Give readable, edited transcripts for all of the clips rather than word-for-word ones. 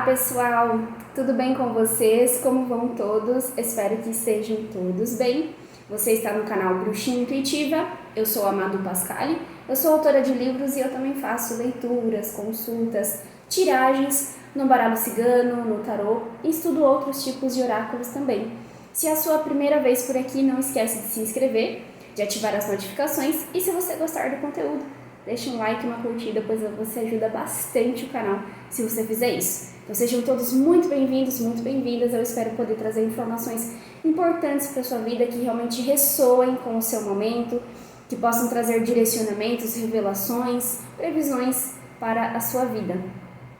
pessoal, tudo bem com vocês? Como vão todos? Espero que estejam todos bem. Você está no canal Bruxinha Intuitiva, eu sou a Madu Pascali, eu sou autora de livros e eu também faço leituras, consultas, tiragens no baralho cigano, no tarô e estudo outros tipos de oráculos também. Se é a sua primeira vez por aqui, não esquece de se inscrever, de ativar as notificações e se você gostar do conteúdo, deixa um like e uma curtida, pois você ajuda bastante o canal se você fizer isso. Então sejam todos muito bem-vindos, muito bem-vindas. Eu espero poder trazer informações importantes para a sua vida, que realmente ressoem com o seu momento, que possam trazer direcionamentos, revelações, previsões para a sua vida.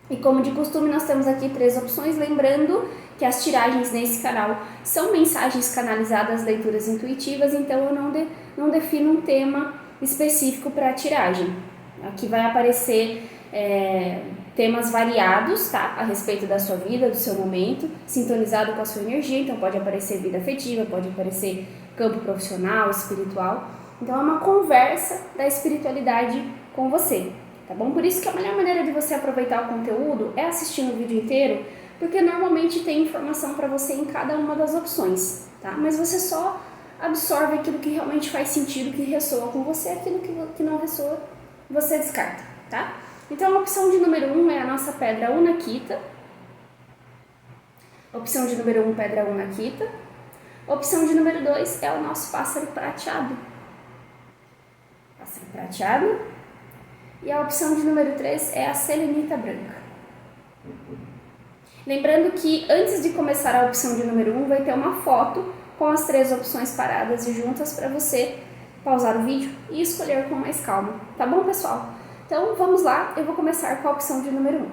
E como de costume, nós temos aqui 3 opções, lembrando que as tiragens nesse canal são mensagens canalizadas, leituras intuitivas, então eu não defino um tema específico para a tiragem. Aqui vai aparecer temas variados, tá? A respeito da sua vida, do seu momento, sintonizado com a sua energia, então pode aparecer vida afetiva, pode aparecer campo profissional, espiritual. Então é uma conversa da espiritualidade com você, tá bom? Por isso que a melhor maneira de você aproveitar o conteúdo é assistindo o vídeo inteiro, porque normalmente tem informação para você em cada uma das opções, tá? Mas você só absorve aquilo que realmente faz sentido, que ressoa com você, aquilo que não ressoa, você descarta, tá? Então a opção de número 1 é a nossa pedra Unakita. Opção de número 1, pedra Unakita. Opção de número 2 é o nosso pássaro prateado. Pássaro prateado. E a opção de número 3 é a selenita branca. Lembrando que antes de começar a opção de número 1 vai ter uma foto com as 3 opções paradas e juntas para você pausar o vídeo e escolher com mais calma, tá bom, pessoal? Então vamos lá, eu vou começar com a opção de número 1.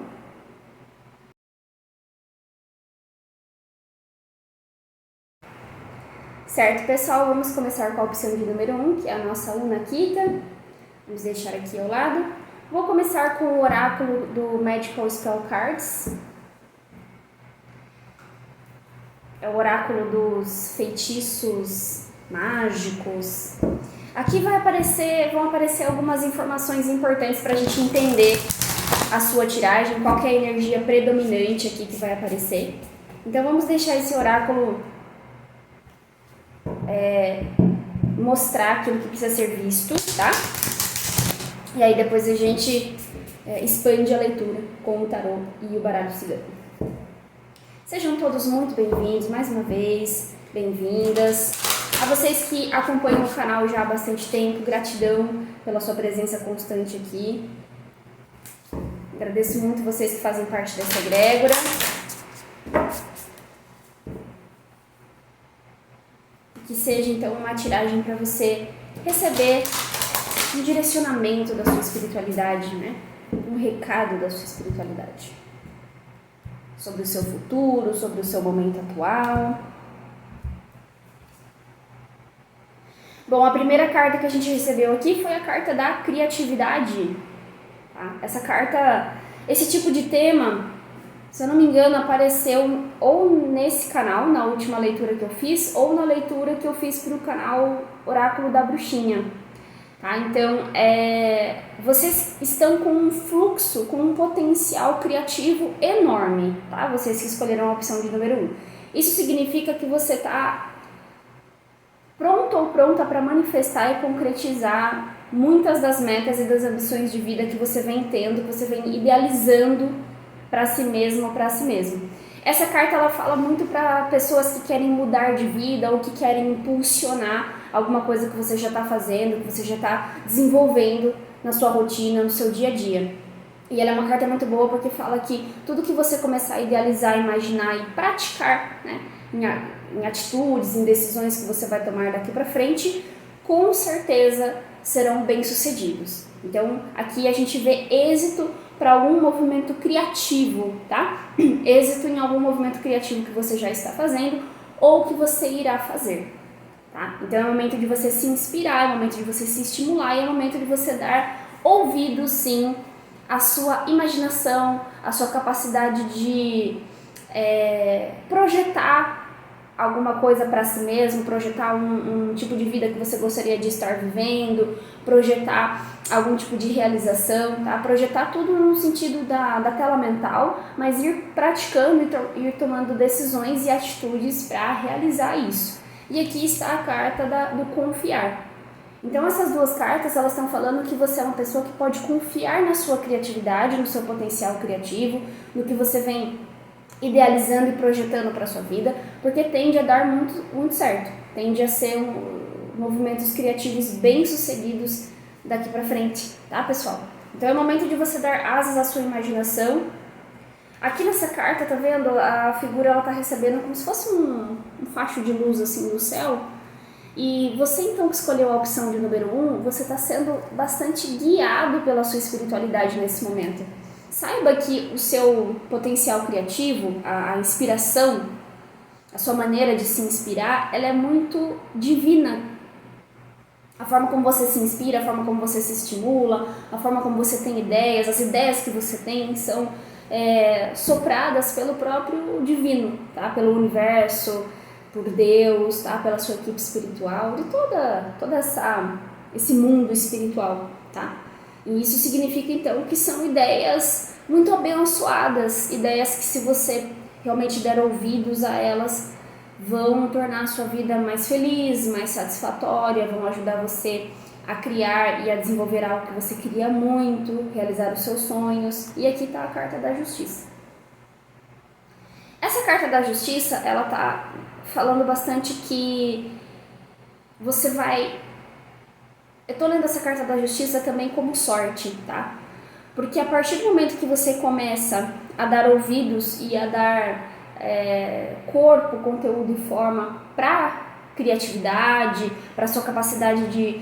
Certo, pessoal, vamos começar com a opção de número 1, que é a nossa Unakita. Vamos deixar aqui ao lado. Vou começar com o oráculo do Magical Spell Cards. É o oráculo dos feitiços mágicos. Aqui vão aparecer algumas informações importantes para a gente entender a sua tiragem, qual que é a energia predominante aqui que vai aparecer. Então vamos deixar esse oráculo mostrar aquilo que precisa ser visto, tá? E aí depois a gente expande a leitura com o tarô e o baralho cigano. Sejam todos muito bem-vindos, mais uma vez, bem-vindas. A vocês que acompanham o canal já há bastante tempo, gratidão pela sua presença constante aqui. Agradeço muito vocês que fazem parte dessa egrégora. Que seja então uma tiragem para você receber um direcionamento da sua espiritualidade, né? Um recado da sua espiritualidade. Sobre o seu futuro, sobre o seu momento atual. Bom, a primeira carta que a gente recebeu aqui foi a carta da criatividade. Tá? Essa carta, esse tipo de tema, se eu não me engano, apareceu ou nesse canal, na última leitura que eu fiz, ou na leitura que eu fiz para o canal Oráculo da Bruxinha. Tá? Então, vocês estão com um fluxo, com um potencial criativo enorme, tá? Vocês que escolheram a opção de número 1. Isso significa que você está pronto ou pronta para manifestar e concretizar muitas das metas e das ambições de vida que você vem tendo, que você vem idealizando para si mesmo ou para si mesmo. Essa carta ela fala muito para pessoas que querem mudar de vida ou que querem impulsionar alguma coisa que você já está fazendo, que você já está desenvolvendo na sua rotina, no seu dia a dia. E ela é uma carta muito boa porque fala que tudo que você começar a idealizar, imaginar e praticar, né, em atitudes, em decisões que você vai tomar daqui para frente, com certeza serão bem-sucedidos. Então, aqui a gente vê êxito para algum movimento criativo, tá? Êxito em algum movimento criativo que você já está fazendo ou que você irá fazer, tá? Então, é o momento de você se inspirar, é o momento de você se estimular, é o momento de você dar ouvido, sim, à sua imaginação, à sua capacidade de projetar alguma coisa para si mesmo, projetar um tipo de vida que você gostaria de estar vivendo, projetar algum tipo de realização, tá? Projetar tudo no sentido da tela mental, mas ir praticando e ir tomando decisões e atitudes para realizar isso. E aqui está a carta do confiar. Então essas duas cartas, elas estão falando que você é uma pessoa que pode confiar na sua criatividade, no seu potencial criativo, no que você vem idealizando e projetando para sua vida, porque tende a dar muito certo, tende a ser movimentos criativos bem sucedidos daqui para frente, tá, pessoal? Então é o momento de você dar asas à sua imaginação. Aqui nessa carta, tá vendo? A figura, ela tá recebendo como se fosse um facho de luz assim do céu. E você então que escolheu a opção de número 1, você está sendo bastante guiado pela sua espiritualidade nesse momento. Saiba que o seu potencial criativo, a inspiração, a sua maneira de se inspirar, ela é muito divina. A forma como você se inspira, a forma como você se estimula, a forma como você tem ideias, as ideias que você tem são sopradas pelo próprio divino, tá? Pelo universo, por Deus, tá? Pela sua equipe espiritual, de toda esse mundo espiritual, tá? E isso significa então que são ideias muito abençoadas, ideias que, se você realmente der ouvidos a elas, vão tornar a sua vida mais feliz, mais satisfatória, vão ajudar você a criar e a desenvolver algo que você queria muito, realizar os seus sonhos. E aqui está a carta da justiça. Essa carta da justiça, ela tá falando bastante que você vai... Eu tô lendo essa carta da justiça também como sorte, tá? Porque a partir do momento que você começa a dar ouvidos e a dar corpo, conteúdo e forma para criatividade, para sua capacidade de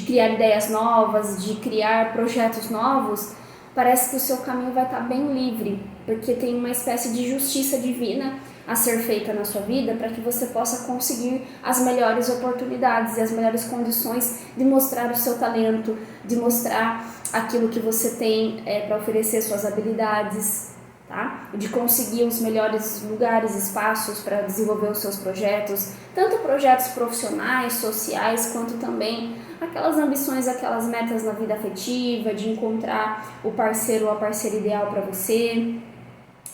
criar ideias novas, de criar projetos novos, parece que o seu caminho vai estar bem livre, porque tem uma espécie de justiça divina a ser feita na sua vida para que você possa conseguir as melhores oportunidades e as melhores condições de mostrar o seu talento, de mostrar aquilo que você tem para oferecer, suas habilidades, tá? De conseguir os melhores lugares, espaços para desenvolver os seus projetos, tanto projetos profissionais, sociais, quanto também aquelas ambições, aquelas metas na vida afetiva, de encontrar o parceiro ou a parceira ideal para você.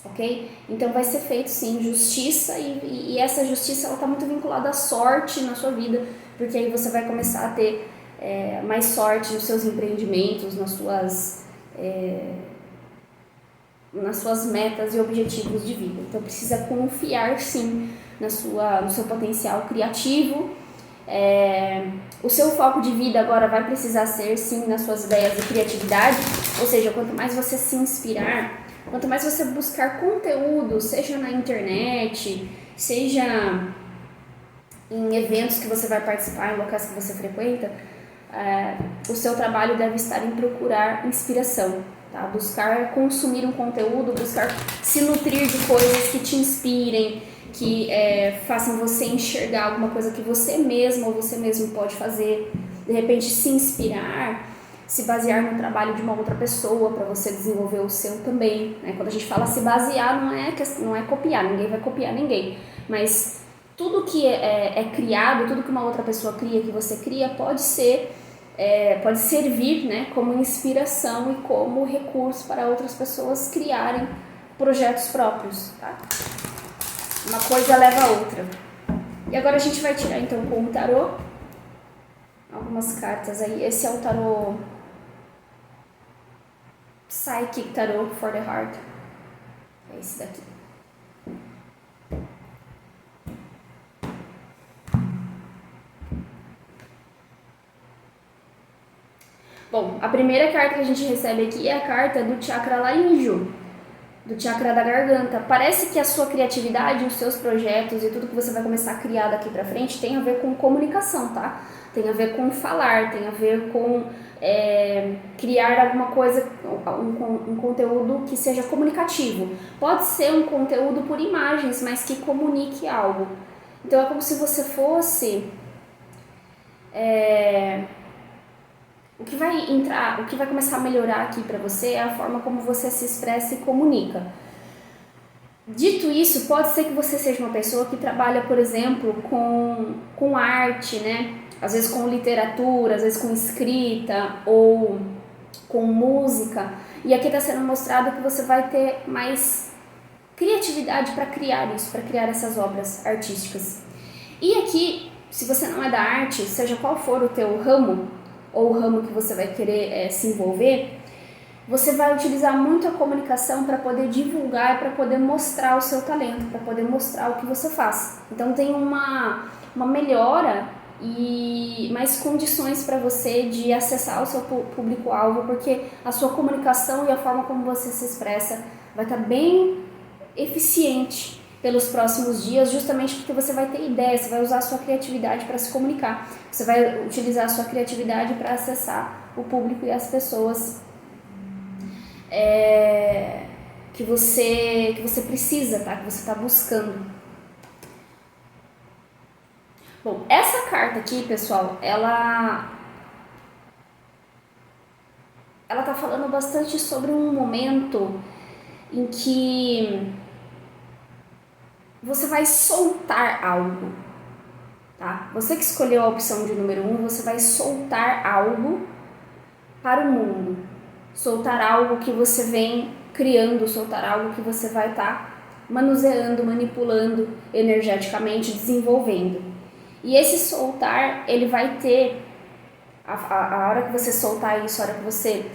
Ok? Então vai ser feito sim justiça e essa justiça ela está muito vinculada à sorte na sua vida, porque aí você vai começar a ter mais sorte nos seus empreendimentos, nas suas metas e objetivos de vida. Então precisa confiar sim no seu potencial criativo. O seu foco de vida agora vai precisar ser sim nas suas ideias e criatividade, ou seja, quanto mais você se inspirar, quanto mais você buscar conteúdo, seja na internet, seja em eventos que você vai participar, em locais que você frequenta, o seu trabalho deve estar em procurar inspiração, tá? Buscar consumir um conteúdo, buscar se nutrir de coisas que te inspirem, que façam você enxergar alguma coisa que você mesmo ou você mesmo pode fazer, de repente se inspirar, se basear no trabalho de uma outra pessoa para você desenvolver o seu também, né? Quando a gente fala se basear, não é copiar, ninguém vai copiar ninguém, mas tudo que é criado, tudo que uma outra pessoa cria, que você cria, pode servir, né, como inspiração e como recurso para outras pessoas criarem projetos próprios, tá? Uma coisa leva a outra. E agora a gente vai tirar então com o tarô algumas cartas aí. Esse é o tarô Psychic Tarot for the Heart. É esse daqui. Bom, a primeira carta que a gente recebe aqui é a carta do chakra laríngeo, do chakra da garganta. Parece que a sua criatividade, os seus projetos e tudo que você vai começar a criar daqui pra frente tem a ver com comunicação, tá? Tem a ver com falar, tem a ver com criar alguma coisa, um conteúdo que seja comunicativo. Pode ser um conteúdo por imagens, mas que comunique algo. Então é como se você fosse... O que vai começar a melhorar aqui para você é a forma como você se expressa e comunica. Dito isso, pode ser que você seja uma pessoa que trabalha, por exemplo, com arte, né? Às vezes com literatura, às vezes com escrita ou com música. E aqui está sendo mostrado que você vai ter mais criatividade para criar isso, para criar essas obras artísticas. E aqui, se você não é da arte, seja qual for o teu ramo, ou o ramo que você vai querer se envolver, você vai utilizar muito a comunicação para poder divulgar, para poder mostrar o seu talento, para poder mostrar o que você faz. Então tem uma melhora e mais condições para você de acessar o seu público-alvo, porque a sua comunicação e a forma como você se expressa vai estar bem eficiente pelos próximos dias, justamente porque você vai ter ideia, você vai usar a sua criatividade para se comunicar, você vai utilizar a sua criatividade para acessar o público e as pessoas que você precisa, tá? Que você está buscando. Bom, essa carta aqui, pessoal, ela tá falando bastante sobre um momento em que você vai soltar algo, tá? Você que escolheu a opção de número 1, você vai soltar algo para o mundo. Soltar algo que você vem criando, soltar algo que você vai estar manuseando, manipulando energeticamente, desenvolvendo. E esse soltar, ele vai ter, a hora que você soltar isso, a hora que você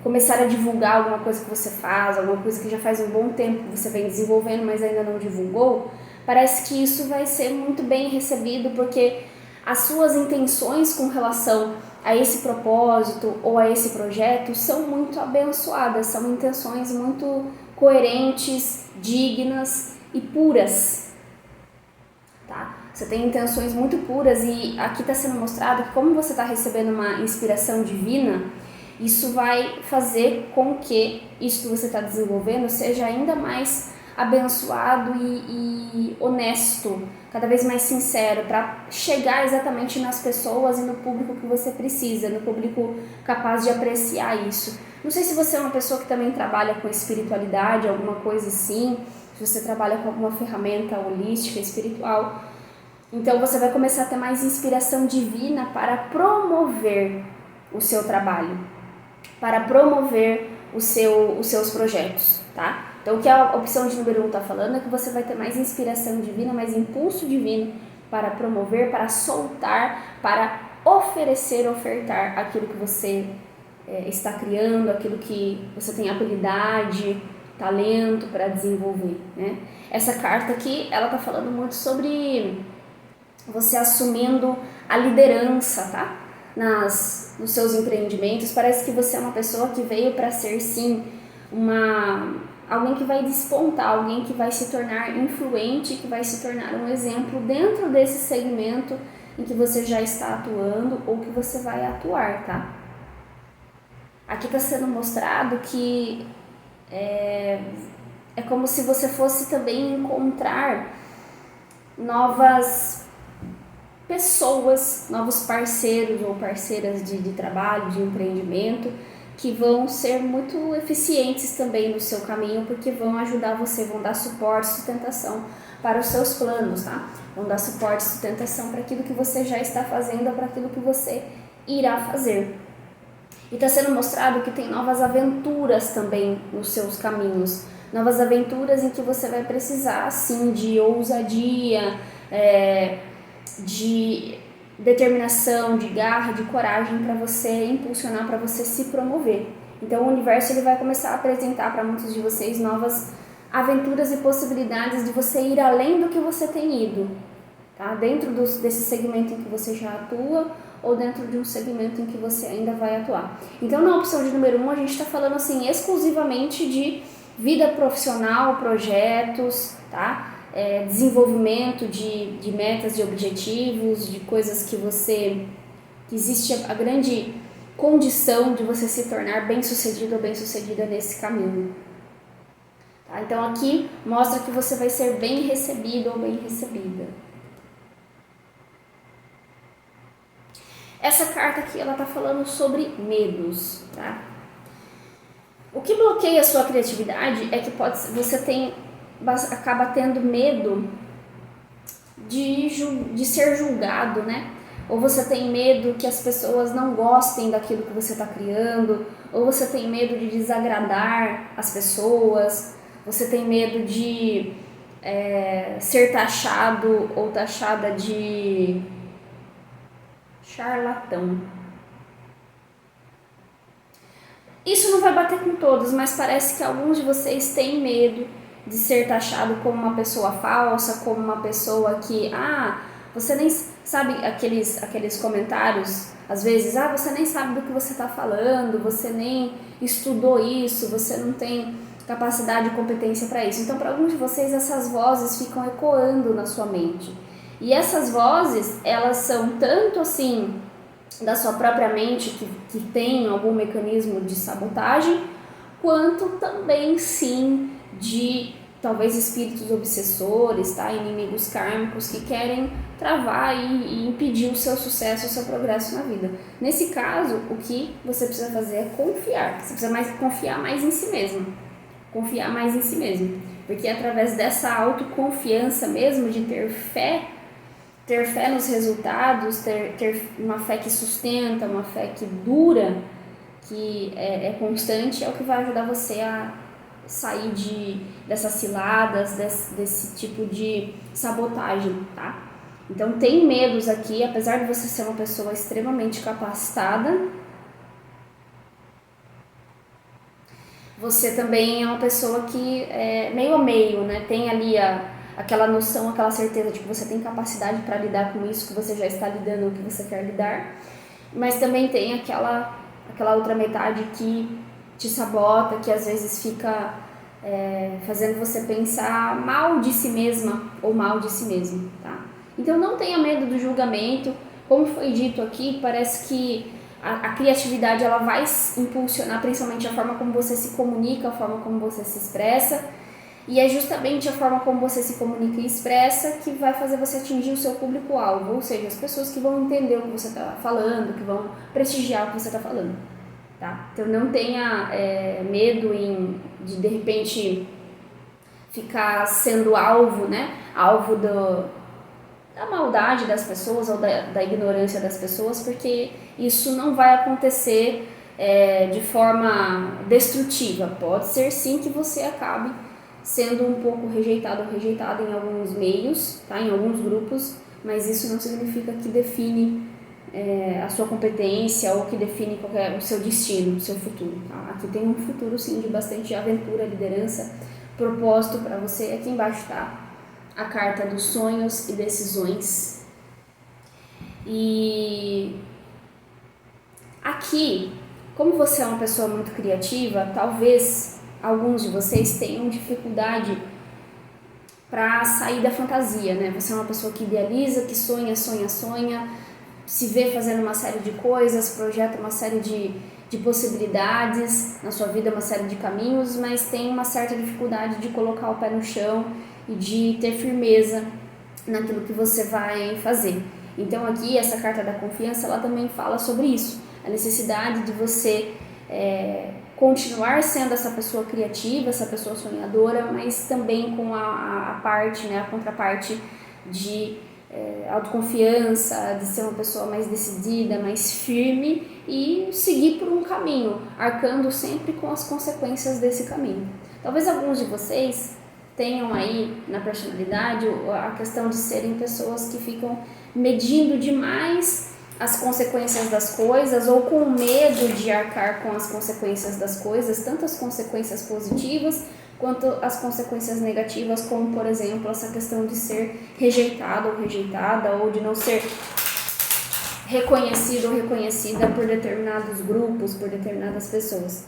começar a divulgar alguma coisa que você faz, alguma coisa que já faz um bom tempo que você vem desenvolvendo, mas ainda não divulgou, parece que isso vai ser muito bem recebido, porque as suas intenções com relação a esse propósito ou a esse projeto são muito abençoadas, são intenções muito coerentes, dignas e puras, tá? Você tem intenções muito puras e aqui está sendo mostrado que como você está recebendo uma inspiração divina, isso vai fazer com que isso que você está desenvolvendo seja ainda mais abençoado e honesto, cada vez mais sincero, para chegar exatamente nas pessoas e no público que você precisa, no público capaz de apreciar isso. Não sei se você é uma pessoa que também trabalha com espiritualidade, alguma coisa assim, se você trabalha com alguma ferramenta holística, espiritual, então você vai começar a ter mais inspiração divina para promover o seu trabalho, para promover os seus projetos, tá? Então o que a opção de número 1 está falando é que você vai ter mais inspiração divina, mais impulso divino para promover, para soltar, para oferecer, ofertar aquilo que você está criando, aquilo que você tem habilidade, talento para desenvolver, né? Essa carta aqui, ela está falando muito sobre você assumindo a liderança, tá? Nos seus empreendimentos. Parece que você é uma pessoa que veio para ser, sim, alguém que vai despontar, alguém que vai se tornar influente, que vai se tornar um exemplo dentro desse segmento em que você já está atuando ou que você vai atuar, tá? Aqui está sendo mostrado que é como se você fosse também encontrar novas pessoas, novos parceiros ou parceiras de trabalho, de empreendimento, que vão ser muito eficientes também no seu caminho, porque vão ajudar você, vão dar suporte, sustentação para os seus planos, tá? Vão dar suporte, sustentação para aquilo que você já está fazendo ou para aquilo que você irá fazer. E está sendo mostrado que tem novas aventuras também nos seus caminhos, novas aventuras em que você vai precisar, sim, de ousadia, de determinação, de garra, de coragem para você impulsionar, para você se promover. Então o universo ele vai começar a apresentar para muitos de vocês novas aventuras e possibilidades de você ir além do que você tem ido, tá? Dentro desse segmento em que você já atua ou dentro de um segmento em que você ainda vai atuar. Então na opção de número 1 a gente está falando assim exclusivamente de vida profissional, projetos, tá? Desenvolvimento de metas, de objetivos, de coisas que existe a grande condição de você se tornar bem-sucedido ou bem-sucedida nesse caminho. Tá? Então aqui mostra que você vai ser bem recebido ou bem recebida. Essa carta aqui ela tá falando sobre medos, tá? O que bloqueia a sua criatividade é que acaba tendo medo de ser julgado, né? Ou você tem medo que as pessoas não gostem daquilo que você está criando, ou você tem medo de desagradar as pessoas, você tem medo de ser taxado ou taxada de charlatão. Isso não vai bater com todos, mas parece que alguns de vocês têm medo de ser taxado como uma pessoa falsa, como uma pessoa que, você nem sabe aqueles comentários, às vezes, você nem sabe do que você está falando, você nem estudou isso, você não tem capacidade e competência para isso. Então, para alguns de vocês, essas vozes ficam ecoando na sua mente. E essas vozes, elas são tanto assim da sua própria mente, que tem algum mecanismo de sabotagem, quanto também sim de talvez espíritos obsessores, tá? Inimigos kármicos que querem travar e impedir o seu sucesso, o seu progresso na vida. Nesse caso, o que você precisa fazer é confiar. Você precisa confiar mais em si mesmo. Confiar mais em si mesmo. Porque é através dessa autoconfiança mesmo, de ter fé nos resultados, ter uma fé que sustenta, uma fé que dura, que é constante, é o que vai ajudar você a sair dessas ciladas, desse tipo de sabotagem, tá? Então tem medos aqui, apesar de você ser uma pessoa extremamente capacitada, você também é uma pessoa que é meio a meio, né? Tem ali aquela noção, aquela certeza de que você tem capacidade para lidar com isso, que você já está lidando o que você quer lidar, mas também tem aquela outra metade que te sabota, que às vezes fica fazendo você pensar mal de si mesma ou mal de si mesmo, tá? Então não tenha medo do julgamento. Como foi dito aqui, parece que a criatividade ela vai impulsionar principalmente a forma como você se comunica, a forma como você se expressa, e é justamente a forma como você se comunica e expressa que vai fazer você atingir o seu público-alvo, ou seja, as pessoas que vão entender o que você está falando, que vão prestigiar o que você está falando, tá? Então não tenha medo de repente ficar sendo alvo, né? Alvo da maldade das pessoas ou da ignorância das pessoas, porque isso não vai acontecer de forma destrutiva. Pode ser sim que você acabe sendo um pouco rejeitado ou rejeitada em alguns meios, tá? Em alguns grupos, mas isso não significa que define a sua competência ou que define o seu destino, o seu futuro, tá? Aqui tem um futuro sim de bastante aventura, liderança, propósito para você. Aqui embaixo está a carta dos sonhos e decisões. E aqui, como você é uma pessoa muito criativa, talvez alguns de vocês tenham dificuldade para sair da fantasia, né? Você é uma pessoa que idealiza, que sonha, se vê fazendo uma série de coisas, projeta uma série de possibilidades na sua vida, uma série de caminhos, mas tem uma certa dificuldade de colocar o pé no chão e de ter firmeza naquilo que você vai fazer. Então aqui essa carta da confiança, ela também fala sobre isso, a necessidade de você continuar sendo essa pessoa criativa, essa pessoa sonhadora, mas também com a parte, né, a contraparte de autoconfiança, de ser uma pessoa mais decidida, mais firme e seguir por um caminho, arcando sempre com as consequências desse caminho. Talvez alguns de vocês tenham aí na personalidade a questão de serem pessoas que ficam medindo demais as consequências das coisas ou com medo de arcar com as consequências das coisas, tanto as consequências positivas quanto as consequências negativas, como por exemplo essa questão de ser rejeitado ou rejeitada, ou de não ser reconhecido ou reconhecida por determinados grupos, por determinadas pessoas.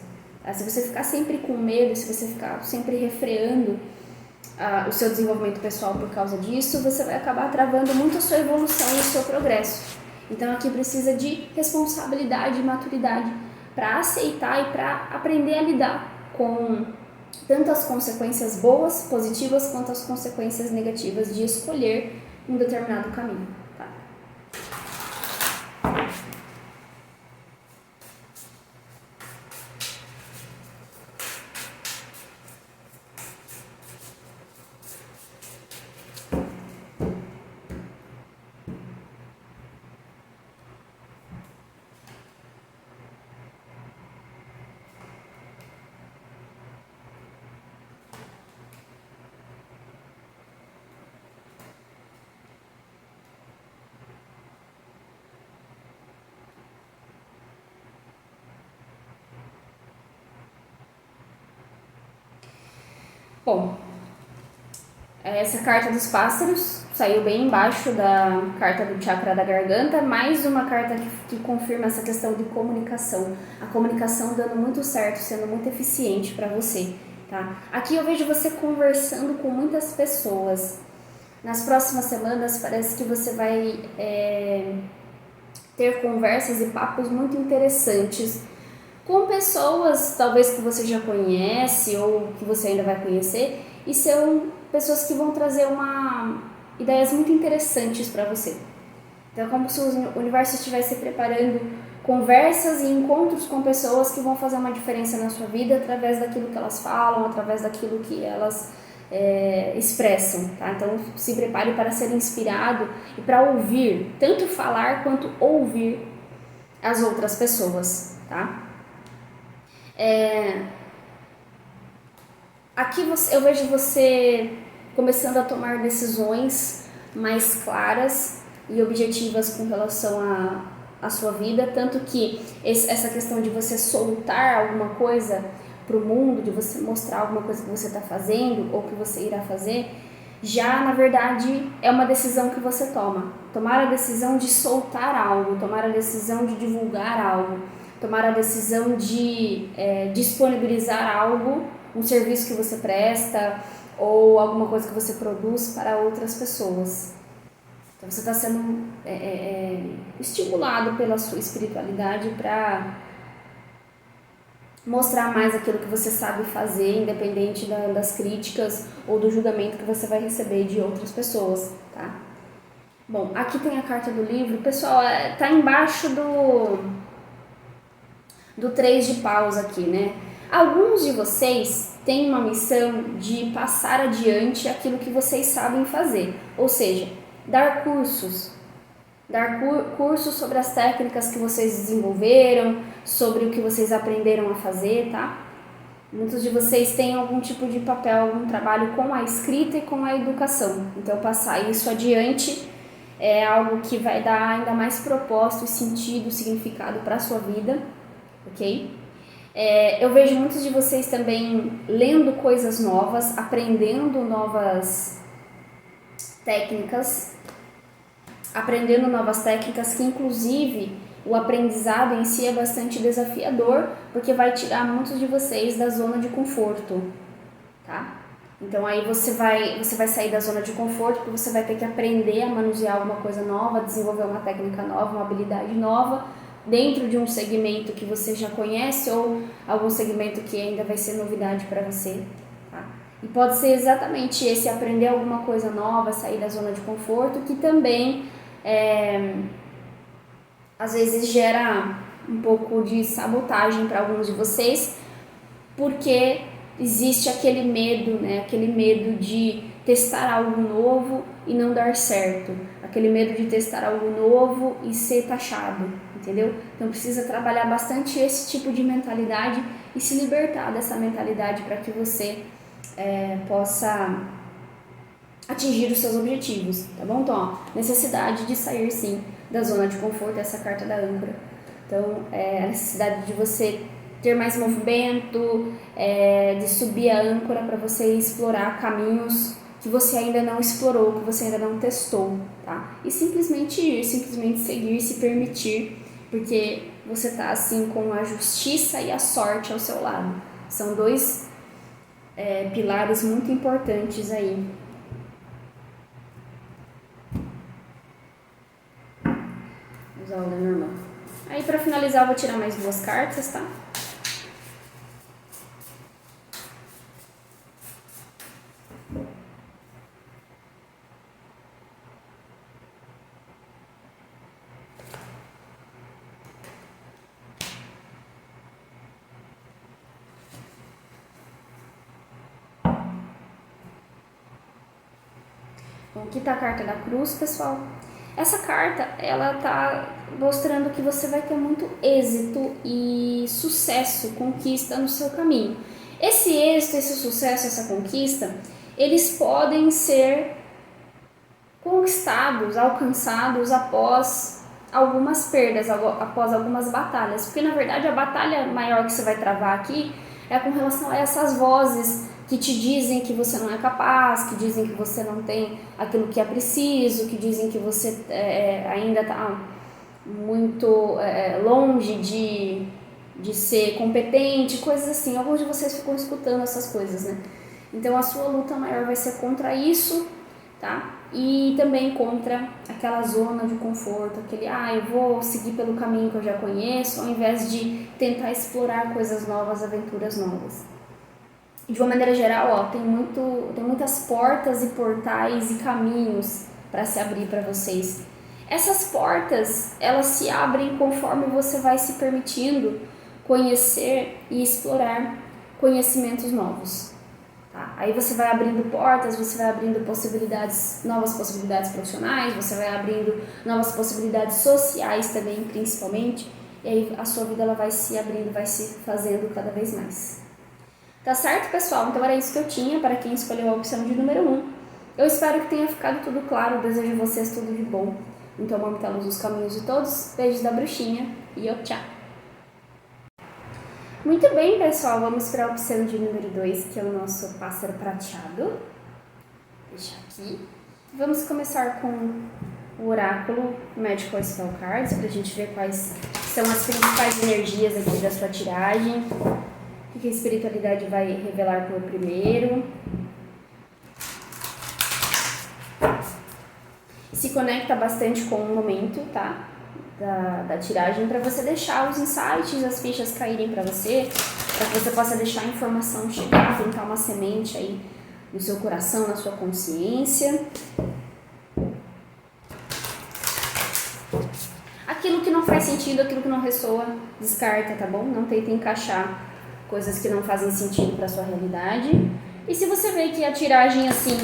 Se você ficar sempre com medo, se você ficar sempre refreando o seu desenvolvimento pessoal por causa disso, você vai acabar travando muito a sua evolução e o seu progresso. Então aqui precisa de responsabilidade e maturidade para aceitar e para aprender a lidar com tanto as consequências boas, positivas, quanto as consequências negativas de escolher um determinado caminho. Tá? Bom, essa carta dos pássaros saiu bem embaixo da carta do chakra da garganta, mais uma carta que confirma essa questão de comunicação. A comunicação dando muito certo, sendo muito eficiente para você, tá? Aqui eu vejo você conversando com muitas pessoas. Nas próximas semanas parece que você vai ter conversas e papos muito interessantes com pessoas talvez que você já conhece ou que você ainda vai conhecer, e são pessoas que vão trazer ideias muito interessantes para você. Então é como se o universo estivesse preparando conversas e encontros com pessoas que vão fazer uma diferença na sua vida através daquilo que elas falam, através daquilo que elas expressam, tá? Então se prepare para ser inspirado e para ouvir, tanto falar quanto ouvir as outras pessoas, tá? Aqui eu vejo você começando a tomar decisões mais claras e objetivas com relação à sua vida, tanto que essa questão de você soltar alguma coisa para o mundo, de você mostrar alguma coisa que você está fazendo ou que você irá fazer, já na verdade é uma decisão que você toma. Tomar a decisão de soltar algo, tomar a decisão de divulgar algo, tomar a decisão de disponibilizar algo, um serviço que você presta ou alguma coisa que você produz para outras pessoas. Então você está sendo estimulado pela sua espiritualidade para mostrar mais aquilo que você sabe fazer, independente das críticas ou do julgamento que você vai receber de outras pessoas, tá? Bom, aqui tem a carta do livro. Pessoal, tá embaixo do 3 de paus aqui, né? Alguns de vocês têm uma missão de passar adiante aquilo que vocês sabem fazer, ou seja, dar cursos sobre as técnicas que vocês desenvolveram, sobre o que vocês aprenderam a fazer, tá? Muitos de vocês têm algum tipo de papel, algum trabalho com a escrita e com a educação, então passar isso adiante é algo que vai dar ainda mais propósito, sentido, significado para a sua vida, ok? Eu vejo muitos de vocês também lendo coisas novas, aprendendo novas técnicas, que inclusive o aprendizado em si é bastante desafiador, porque vai tirar muitos de vocês da zona de conforto, tá? Então aí você vai sair da zona de conforto, porque você vai ter que aprender a manusear alguma coisa nova, desenvolver uma técnica nova, uma habilidade nova, dentro de um segmento que você já conhece ou algum segmento que ainda vai ser novidade para você, tá? E pode ser exatamente esse aprender alguma coisa nova, sair da zona de conforto, que também às vezes gera um pouco de sabotagem para alguns de vocês, porque existe aquele medo, né? Aquele medo de testar algo novo e não dar certo, aquele medo de testar algo novo e ser taxado, entendeu? Então precisa trabalhar bastante esse tipo de mentalidade e se libertar dessa mentalidade para que você possa atingir os seus objetivos, tá bom? Então, necessidade de sair sim da zona de conforto, essa carta da âncora. Então, a necessidade de você ter mais movimento, de subir a âncora para você explorar caminhos que você ainda não explorou, que você ainda não testou, tá? E simplesmente ir, simplesmente seguir, se permitir, porque você tá assim com a justiça e a sorte ao seu lado. São dois pilares muito importantes aí. Vou usar o normal. Aí para finalizar eu vou tirar mais 2 cartas, tá? Bom, aqui tá a carta da cruz, pessoal. Essa carta, ela tá mostrando que você vai ter muito êxito e sucesso, conquista no seu caminho. Esse êxito, esse sucesso, essa conquista, eles podem ser conquistados, alcançados após algumas perdas, após algumas batalhas. Porque, na verdade, a batalha maior que você vai travar aqui é com relação a essas vozes que te dizem que você não é capaz, que dizem que você não tem aquilo que é preciso, que dizem que você ainda está muito longe de ser competente, coisas assim. Alguns de vocês ficam escutando essas coisas, né? Então a sua luta maior vai ser contra isso, tá? E também contra aquela zona de conforto, aquele, eu vou seguir pelo caminho que eu já conheço, ao invés de tentar explorar coisas novas, aventuras novas. De uma maneira geral, tem muitas portas e portais e caminhos para se abrir para vocês. Essas portas, elas se abrem conforme você vai se permitindo conhecer e explorar conhecimentos novos. Tá? Aí você vai abrindo portas, você vai abrindo novas possibilidades profissionais, você vai abrindo novas possibilidades sociais também, principalmente, e aí a sua vida ela vai se abrindo, vai se fazendo cada vez mais. Tá certo, pessoal? Então era isso que eu tinha para quem escolheu a opção de número 1. Eu espero que tenha ficado tudo claro, desejo a vocês tudo de bom. Então vamos ter a luz dos caminhos de todos, beijos da bruxinha e tchau! Muito bem, pessoal, vamos para a opção de número 2, que é o nosso pássaro prateado. Vou deixar aqui. Vamos começar com o oráculo Magical Spell Cards, para a gente ver quais são as principais energias aqui da sua tiragem. O que a espiritualidade vai revelar por primeiro. Se conecta bastante com o momento, tá? Da tiragem, para você deixar os insights, as fichas caírem para você, para que você possa deixar a informação chegar, plantar uma semente aí no seu coração, na sua consciência. Aquilo que não faz sentido, aquilo que não ressoa, descarta, tá bom? Não tenta encaixar coisas que não fazem sentido para sua realidade. E se você vê que a tiragem assim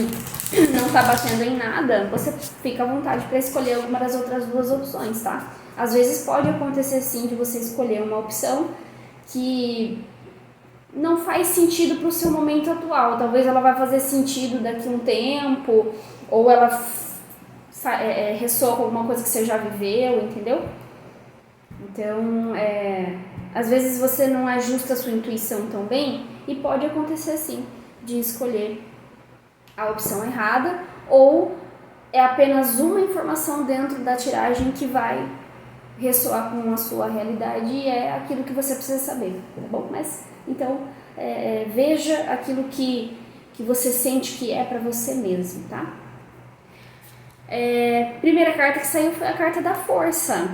não está batendo em nada, você fica à vontade para escolher alguma das outras duas opções, tá? Às vezes pode acontecer sim de você escolher uma opção que não faz sentido para o seu momento atual. Talvez ela vai fazer sentido daqui a um tempo, ou ela ressoa com alguma coisa que você já viveu, entendeu? Então, às vezes você não ajusta a sua intuição tão bem e pode acontecer sim de escolher a opção errada, ou é apenas uma informação dentro da tiragem que vai ressoar com a sua realidade e é aquilo que você precisa saber, tá bom? Mas, então, veja aquilo que você sente que é para você mesmo, tá? Primeira carta que saiu foi a carta da força.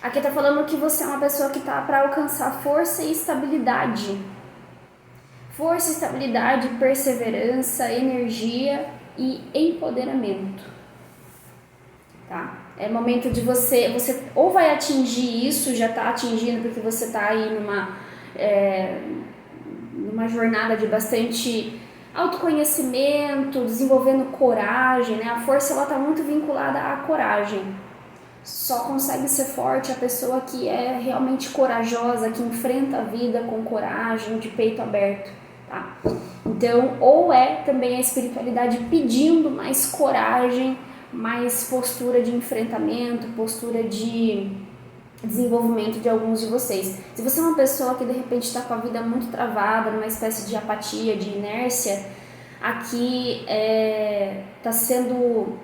Aqui tá falando que você é uma pessoa que tá para alcançar força e estabilidade. Força, estabilidade, perseverança, energia e empoderamento. Tá? É momento de você ou vai atingir isso, já está atingindo porque você está aí numa jornada de bastante autoconhecimento, desenvolvendo coragem, né? A força ela está muito vinculada à coragem. Só consegue ser forte a pessoa que é realmente corajosa, que enfrenta a vida com coragem, de peito aberto, tá? Então, ou é também a espiritualidade pedindo mais coragem, mais postura de enfrentamento, postura de desenvolvimento de alguns de vocês. Se você é uma pessoa que de repente está com a vida muito travada, numa espécie de apatia, de inércia, aqui está sendo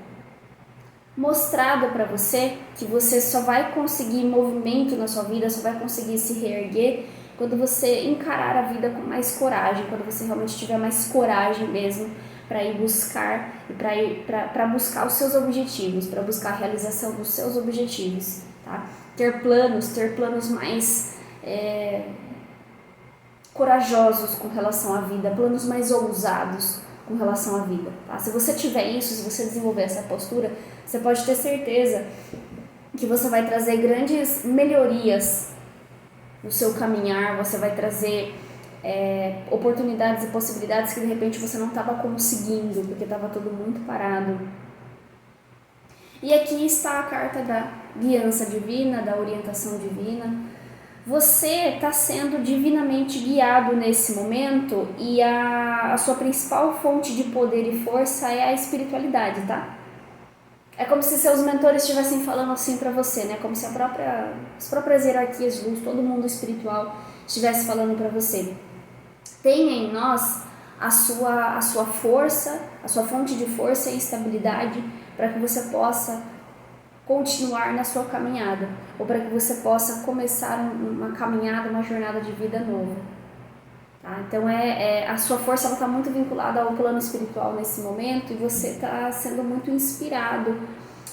mostrado para você que você só vai conseguir movimento na sua vida, só vai conseguir se reerguer quando você encarar a vida com mais coragem, quando você realmente tiver mais coragem mesmo para ir buscar e para buscar os seus objetivos, para buscar a realização dos seus objetivos, tá? Ter planos mais corajosos com relação à vida, planos mais ousados com relação à vida, tá? Se você tiver isso, se você desenvolver essa postura, você pode ter certeza que você vai trazer grandes melhorias no seu caminhar, você vai trazer oportunidades e possibilidades que de repente você não estava conseguindo, porque estava tudo muito parado. E aqui está a carta da guiança divina, da orientação divina. Você está sendo divinamente guiado nesse momento e a sua principal fonte de poder e força é a espiritualidade, tá? É como se seus mentores estivessem falando assim para você, né? Como se as próprias hierarquias de luz, todo mundo espiritual estivesse falando para você. Tenha em nós a sua força, a sua fonte de força e estabilidade para que você possa continuar na sua caminhada, ou para que você possa começar uma caminhada, uma jornada de vida nova. Tá? Então a sua força está muito vinculada ao plano espiritual nesse momento, e você está sendo muito inspirado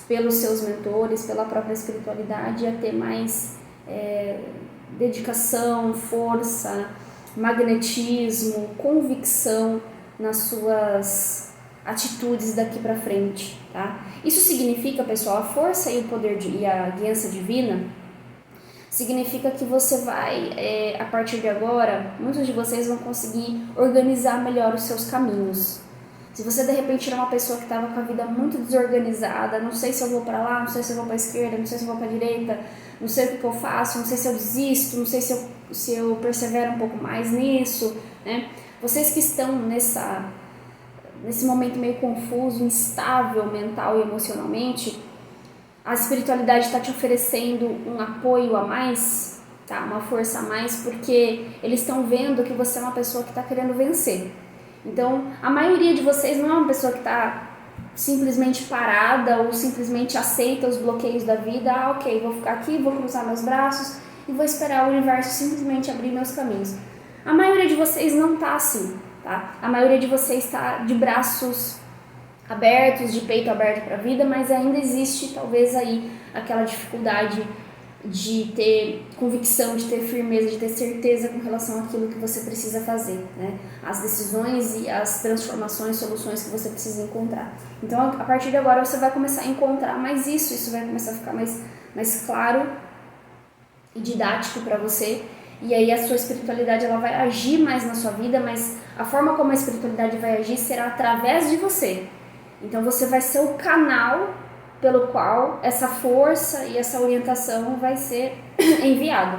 pelos seus mentores, pela própria espiritualidade, a ter mais dedicação, força, magnetismo, convicção nas suas atitudes daqui para frente, tá? Isso significa, pessoal, a força e o poder e a guiança divina significa que você vai, a partir de agora, muitos de vocês vão conseguir organizar melhor os seus caminhos. Se você de repente era uma pessoa que estava com a vida muito desorganizada, não sei se eu vou para lá, não sei se eu vou para a esquerda, não sei se eu vou para a direita, não sei o que eu faço, não sei se eu desisto, não sei se eu persevero um pouco mais nisso, né? Vocês que estão nesse momento meio confuso, instável mental e emocionalmente, a espiritualidade está te oferecendo um apoio a mais, tá? Uma força a mais, porque eles estão vendo que você é uma pessoa que está querendo vencer. Então, a maioria de vocês não é uma pessoa que está simplesmente parada ou simplesmente aceita os bloqueios da vida. Ok, vou ficar aqui, vou cruzar meus braços e vou esperar o universo simplesmente abrir meus caminhos. A maioria de vocês não está assim, tá? A maioria de vocês está de braços abertos, de peito aberto para a vida, mas ainda existe talvez aí aquela dificuldade de ter convicção, de ter firmeza, de ter certeza com relação àquilo que você precisa fazer, né? As decisões e as transformações, soluções que você precisa encontrar. Então, a partir de agora, você vai começar a encontrar mais isso vai começar a ficar mais claro e didático para você, e aí a sua espiritualidade ela vai agir mais na sua vida, mas a forma como a espiritualidade vai agir será através de você. Então, você vai ser o canal pelo qual essa força e essa orientação vai ser enviada.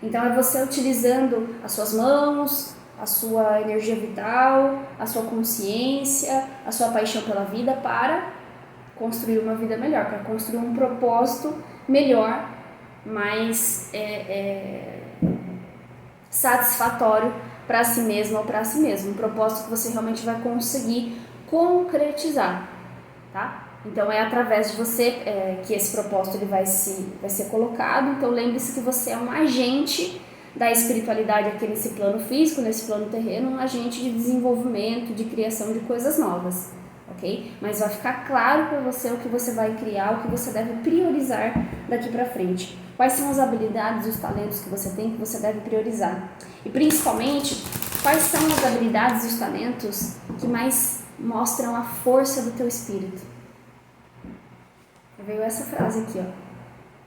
Então é você utilizando as suas mãos, a sua energia vital, a sua consciência, a sua paixão pela vida para construir uma vida melhor, para construir um propósito melhor, mais satisfatório para si mesmo ou para si mesmo, um propósito que você realmente vai conseguir concretizar, tá? Então é através de você que esse propósito ele vai ser colocado. Então lembre-se que você é um agente da espiritualidade aqui nesse plano físico, nesse plano terreno, um agente de desenvolvimento, de criação de coisas novas, ok? Mas vai ficar claro para você o que você vai criar, o que você deve priorizar daqui para frente. Quais são as habilidades e os talentos que você tem que você deve priorizar? E principalmente, quais são as habilidades e os talentos que mais mostram a força do teu espírito? Veio essa frase aqui, ó.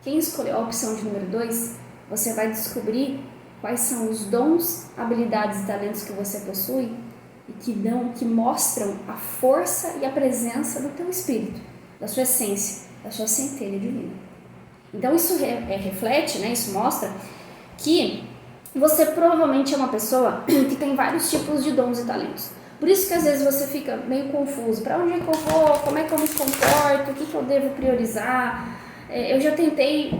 Quem escolheu a opção de número 2, você vai descobrir quais são os dons, habilidades e talentos que você possui e que mostram a força e a presença do teu espírito, da sua essência, da sua centelha divina. Então isso reflete, né? Isso mostra que você provavelmente é uma pessoa que tem vários tipos de dons e talentos. Por isso que às vezes você fica meio confuso. Para onde é que eu vou? Como é que eu me comporto? O que eu devo priorizar? Eu já tentei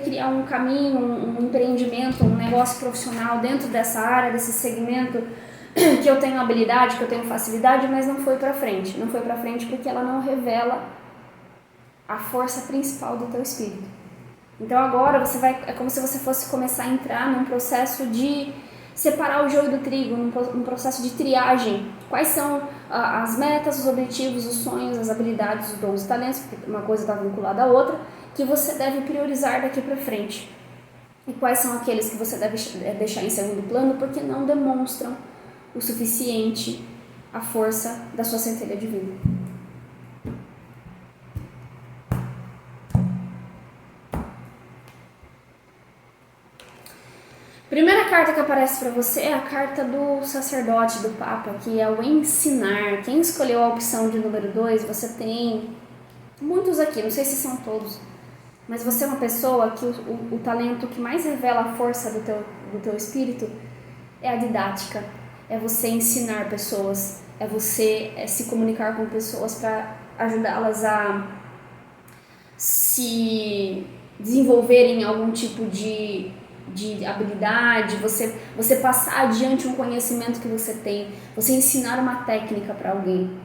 criar um caminho, um empreendimento, um negócio profissional dentro dessa área, desse segmento que eu tenho habilidade, que eu tenho facilidade, mas não foi para frente. Não foi para frente porque ela não revela a força principal do teu espírito. Então agora é como se você fosse começar a entrar num processo de separar o joio do trigo, num processo de triagem. Quais são as metas, os objetivos, os sonhos, as habilidades, os dons e talentos, porque uma coisa está vinculada à outra, que você deve priorizar daqui para frente. E quais são aqueles que você deve deixar em segundo plano porque não demonstram o suficiente a força da sua centelha divina. Primeira carta que aparece para você é a carta do sacerdote, do Papa, que é o ensinar. Quem escolheu a opção de número 2, você tem muitos aqui, não sei se são todos, mas você é uma pessoa que o talento que mais revela a força do teu espírito é a didática, é você ensinar pessoas, é você se comunicar com pessoas para ajudá-las a se desenvolverem algum tipo de habilidade, você passar adiante um conhecimento que você tem, você ensinar uma técnica para alguém.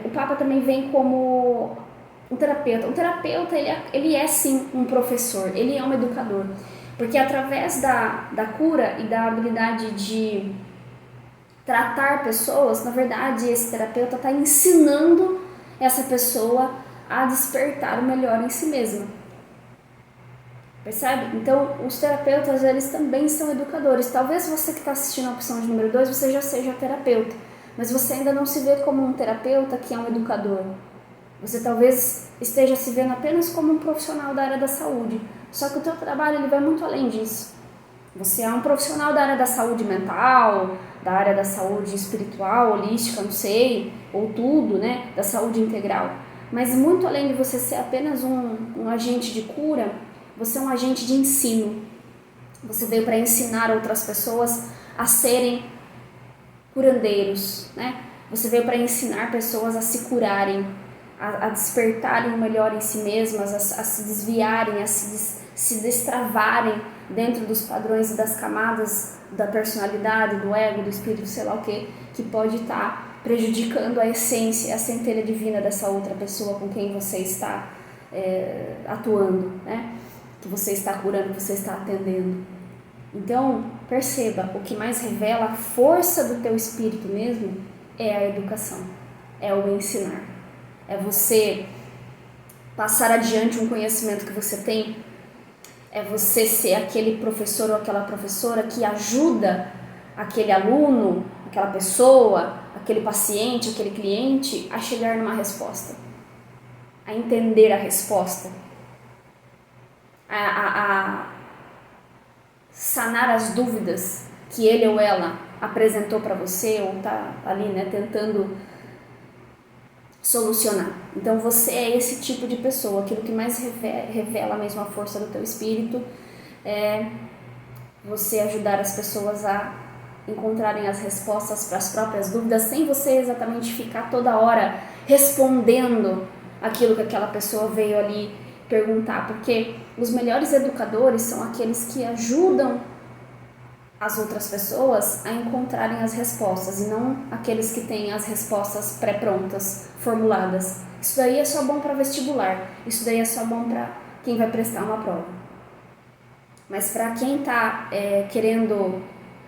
O Papa também vem como um terapeuta. O terapeuta, ele é sim um professor, ele é um educador. Porque através da cura e da habilidade de tratar pessoas, na verdade, esse terapeuta está ensinando essa pessoa a despertar o melhor em si mesma. Percebe? Então, os terapeutas, eles também são educadores. Talvez você que está assistindo a opção de número 2, você já seja terapeuta, mas você ainda não se vê como um terapeuta que é um educador. Você talvez esteja se vendo apenas como um profissional da área da saúde. Só que o teu trabalho ele vai muito além disso. Você é um profissional da área da saúde mental, da área da saúde espiritual, holística, não sei, ou tudo, né? Da saúde integral. Mas muito além de você ser apenas um agente de cura, você é um agente de ensino. Você veio para ensinar outras pessoas a serem curandeiros, né? Você veio para ensinar pessoas a se curarem, a despertarem o melhor em si mesmas, a se desviarem, a se destravarem dentro dos padrões e das camadas da personalidade, do ego, do espírito, sei lá o que pode estar prejudicando a essência, a centelha divina dessa outra pessoa com quem você está atuando, né? Que você está curando, que você está atendendo. Então, perceba, o que mais revela a força do teu espírito mesmo é a educação, é o ensinar. É você passar adiante um conhecimento que você tem, é você ser aquele professor ou aquela professora que ajuda aquele aluno, aquela pessoa, aquele paciente, aquele cliente a chegar numa resposta, a entender a resposta, a sanar as dúvidas que ele ou ela apresentou para você ou está ali, né, tentando solucionar. Então você é esse tipo de pessoa. Aquilo que mais revela mesmo a força do teu espírito é você ajudar as pessoas a encontrarem as respostas para as próprias dúvidas, sem você exatamente ficar toda hora respondendo aquilo que aquela pessoa veio ali perguntar, porque os melhores educadores são aqueles que ajudam as outras pessoas a encontrarem as respostas e não aqueles que têm as respostas pré-prontas, formuladas. Isso daí é só bom para vestibular, isso daí é só bom para quem vai prestar uma prova. Mas para quem está querendo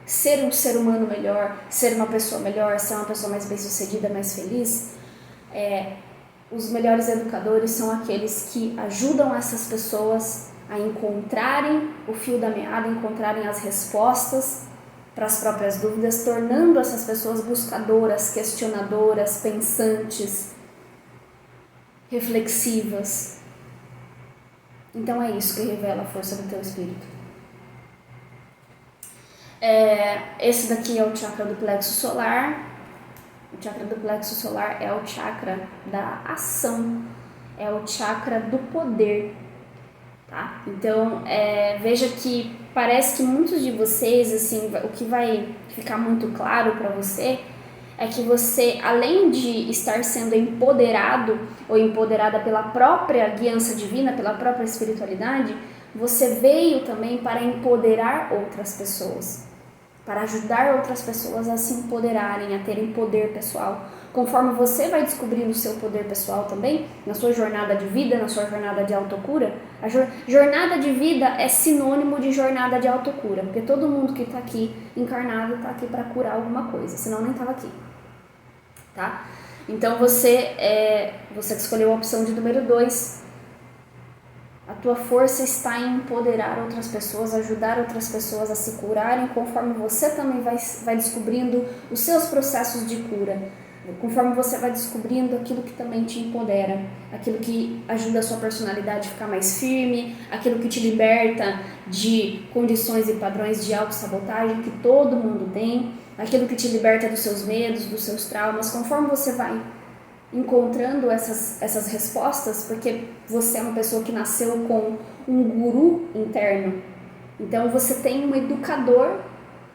ser um ser humano melhor, ser uma pessoa melhor, ser uma pessoa mais bem-sucedida, mais feliz, os melhores educadores são aqueles que ajudam essas pessoas a encontrarem o fio da meada, encontrarem as respostas para as próprias dúvidas, tornando essas pessoas buscadoras, questionadoras, pensantes, reflexivas. Então é isso que revela a força do teu espírito. Esse daqui é o chakra do plexo solar. O chakra do plexo solar é o chakra da ação, é o chakra do poder, tá? Então, veja que parece que muitos de vocês, assim, o que vai ficar muito claro para você é que você, além de estar sendo empoderado ou empoderada pela própria guiança divina, pela própria espiritualidade, você veio também para empoderar outras pessoas, para ajudar outras pessoas a se empoderarem, a terem poder pessoal. Conforme você vai descobrindo o seu poder pessoal também, na sua jornada de vida, na sua jornada de autocura, a jornada de vida é sinônimo de jornada de autocura, porque todo mundo que está aqui encarnado está aqui para curar alguma coisa, senão nem estava aqui, tá? Então você que escolheu a opção de número 2, a tua força está em empoderar outras pessoas, ajudar outras pessoas a se curarem, conforme você também vai descobrindo os seus processos de cura, conforme você vai descobrindo aquilo que também te empodera, aquilo que ajuda a sua personalidade a ficar mais firme, aquilo que te liberta de condições e padrões de autossabotagem que todo mundo tem, aquilo que te liberta dos seus medos, dos seus traumas, conforme você vai encontrando essas respostas, porque você é uma pessoa que nasceu com um guru interno, então você tem um educador,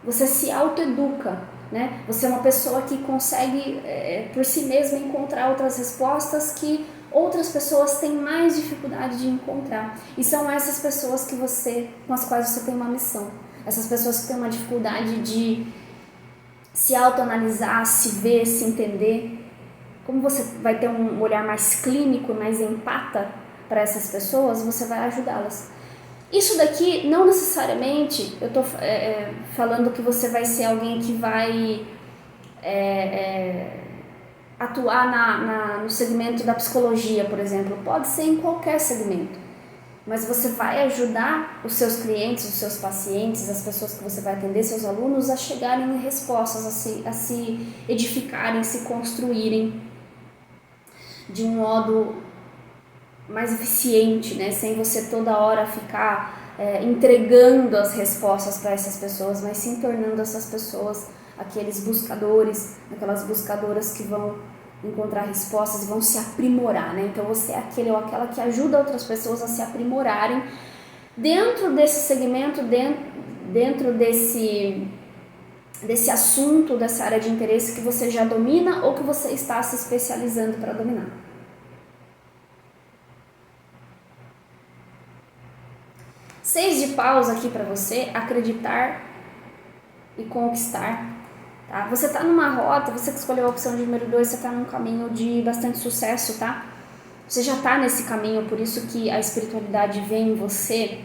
você se autoeduca, né? Você é uma pessoa que consegue por si mesma encontrar outras respostas que outras pessoas têm mais dificuldade de encontrar. E são essas pessoas com as quais você tem uma missão. Essas pessoas que têm uma dificuldade de se autoanalisar, se ver, se entender. Como você vai ter um olhar mais clínico, mais empata para essas pessoas, você vai ajudá-las. Isso daqui, não necessariamente, eu estou falando que você vai ser alguém que vai atuar no segmento da psicologia, por exemplo. Pode ser em qualquer segmento. Mas você vai ajudar os seus clientes, os seus pacientes, as pessoas que você vai atender, seus alunos, a chegarem em respostas, a se edificarem, se construírem de um modo mais eficiente, né? Sem você toda hora ficar entregando as respostas para essas pessoas, mas sim tornando essas pessoas aqueles buscadores, aquelas buscadoras que vão encontrar respostas e vão se aprimorar, né? Então você é aquele ou aquela que ajuda outras pessoas a se aprimorarem dentro desse segmento, dentro desse assunto, dessa área de interesse que você já domina ou que você está se especializando para dominar. Seis de paus aqui para você, acreditar e conquistar. Tá? Você está numa rota, você que escolheu a opção de número 2, você está num caminho de bastante sucesso, tá? Você já está nesse caminho, por isso que a espiritualidade vem em você,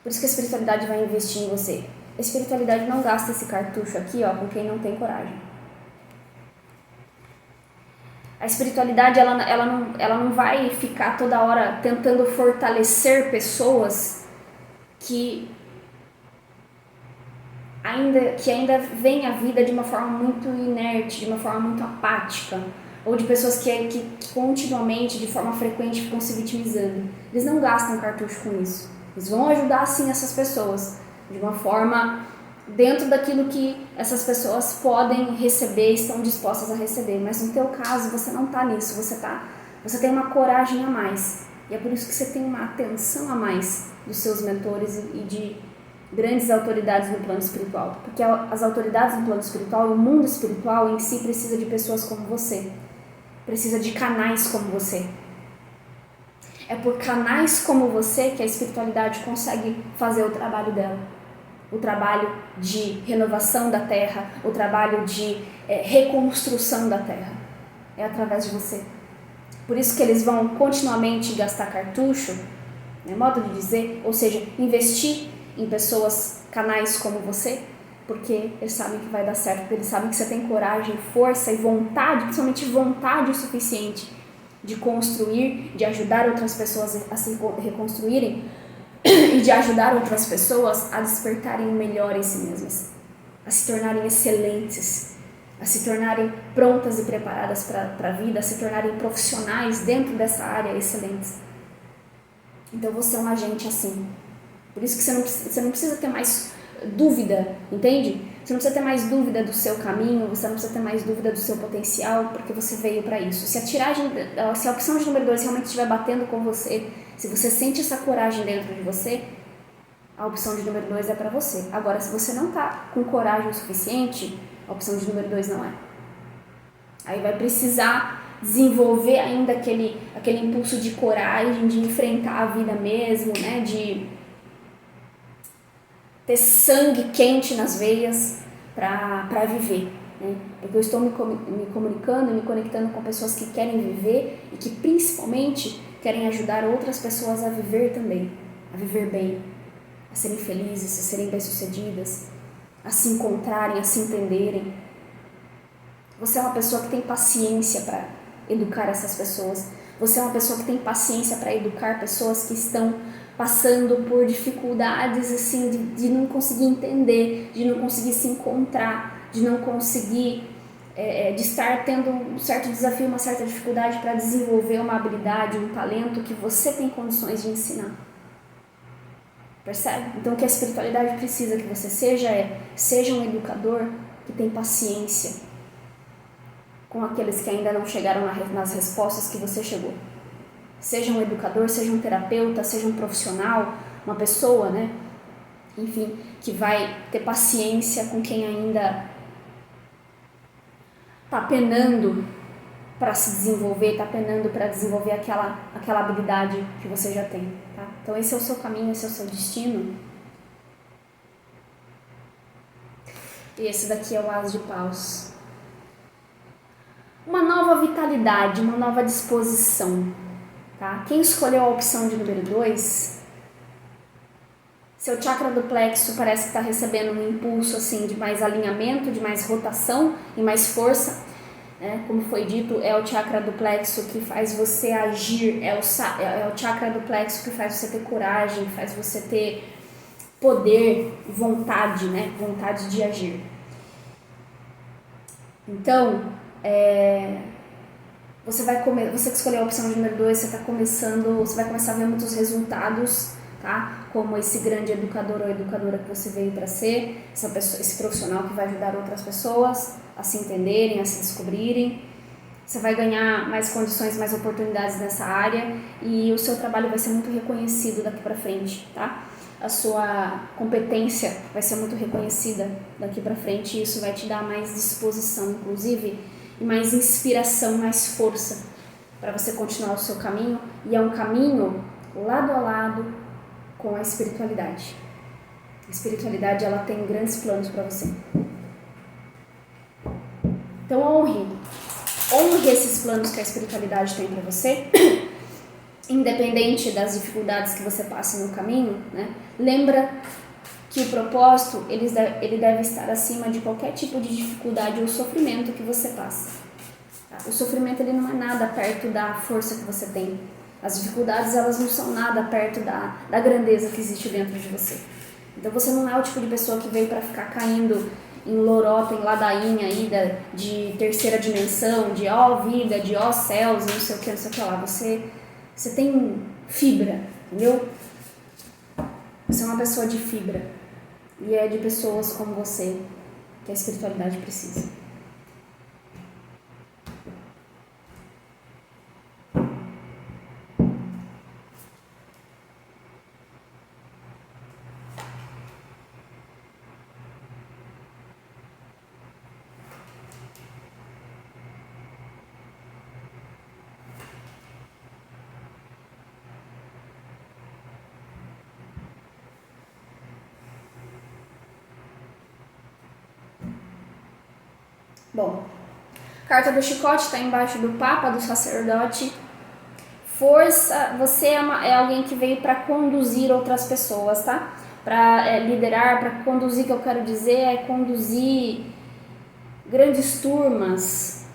por isso que a espiritualidade vai investir em você. A espiritualidade não gasta esse cartucho aqui, ó, com quem não tem coragem. A espiritualidade, ela não vai ficar toda hora tentando fortalecer pessoas que ainda veem a vida de uma forma muito inerte, de uma forma muito apática, ou de pessoas que continuamente, de forma frequente, ficam se vitimizando. Eles não gastam cartucho com isso. Eles vão ajudar, sim, essas pessoas, de uma forma dentro daquilo que essas pessoas podem receber e estão dispostas a receber. Mas no teu caso, você não está nisso, você tem uma coragem a mais. E é por isso que você tem uma atenção a mais dos seus mentores e de grandes autoridades no plano espiritual, porque as autoridades no plano espiritual, o mundo espiritual em si precisa de pessoas como você, precisa de canais como você. É por canais como você que a espiritualidade consegue fazer o trabalho dela, o trabalho de renovação da Terra, o trabalho de reconstrução da Terra, é através de você. Por isso que eles vão continuamente gastar cartucho, modo de dizer, ou seja, investir em pessoas, canais como você, porque eles sabem que vai dar certo, porque eles sabem que você tem coragem, força e vontade, principalmente vontade o suficiente de construir, de ajudar outras pessoas a se reconstruírem e de ajudar outras pessoas a despertarem o melhor em si mesmas, a se tornarem excelentes, a se tornarem prontas e preparadas para a vida, a se tornarem profissionais dentro dessa área excelentes. Então você é um agente assim. Por isso que você não precisa ter mais dúvida, entende? Você não precisa ter mais dúvida do seu caminho, você não precisa ter mais dúvida do seu potencial, porque você veio para isso. Se a opção de número 2 realmente estiver batendo com você, se você sente essa coragem dentro de você, a opção de número 2 é para você. Agora, se você não está com coragem o suficiente, a opção de número 2 não é. Aí vai precisar desenvolver ainda aquele impulso de coragem, de enfrentar a vida mesmo, né? De ter sangue quente nas veias para viver, né? Porque eu estou me comunicando, me conectando com pessoas que querem viver e que principalmente querem ajudar outras pessoas a viver também, a viver bem, a serem felizes, a serem bem-sucedidas, a se encontrarem, a se entenderem. Você é uma pessoa que tem paciência para educar essas pessoas. Você é uma pessoa que tem paciência para educar pessoas que estão passando por dificuldades assim, de não conseguir entender, de não conseguir se encontrar, de não conseguir, de estar tendo um certo desafio, uma certa dificuldade para desenvolver uma habilidade, um talento que você tem condições de ensinar. Percebe? Então o que a espiritualidade precisa que você seja um educador que tem paciência com aqueles que ainda não chegaram nas respostas que você chegou. Seja um educador, seja um terapeuta, seja um profissional, uma pessoa, né? Enfim, que vai ter paciência com quem ainda está penando para se desenvolver, está penando para desenvolver aquela habilidade que você já tem, tá? Então esse é o seu caminho, esse é o seu destino. E esse daqui é o As de Paus. Uma nova vitalidade, uma nova disposição, tá? Quem escolheu a opção de número 2, seu chakra do plexo parece que está recebendo um impulso assim de mais alinhamento, de mais rotação e mais força. Como foi dito, é o chakra do plexo que faz você agir, é o chakra do plexo que faz você ter coragem, que faz você ter poder, vontade, né? Vontade de agir. Então, você que escolheu a opção número 2, você vai começar a ver muitos resultados, tá? Como esse grande educador ou educadora que você veio para ser, esse profissional que vai ajudar outras pessoas a se entenderem, a se descobrirem. Você vai ganhar mais condições, mais oportunidades nessa área e o seu trabalho vai ser muito reconhecido daqui para frente, tá? A sua competência vai ser muito reconhecida daqui para frente e isso vai te dar mais disposição, inclusive, e mais inspiração, mais força para você continuar o seu caminho. E é um caminho lado a lado com a espiritualidade. A espiritualidade, ela tem grandes planos para você. Então honre esses planos que a espiritualidade tem para você, independente das dificuldades que você passe no caminho, né? Lembra que o propósito ele deve estar acima de qualquer tipo de dificuldade ou sofrimento que você passa. Tá? O sofrimento ele não é nada perto da força que você tem. As dificuldades elas não são nada perto da grandeza que existe dentro de você. Então você não é o tipo de pessoa que veio para ficar caindo em lorota, em ladainha aí de terceira dimensão, de vida, de céus, não sei o que, não sei o que lá. Você tem fibra, entendeu? Você é uma pessoa de fibra. E é de pessoas como você que a espiritualidade precisa. Bom, carta do chicote está embaixo do Papa, do sacerdote. Força, você é alguém que veio para conduzir outras pessoas, tá? Para liderar, para conduzir, que eu quero dizer, é conduzir grandes turmas,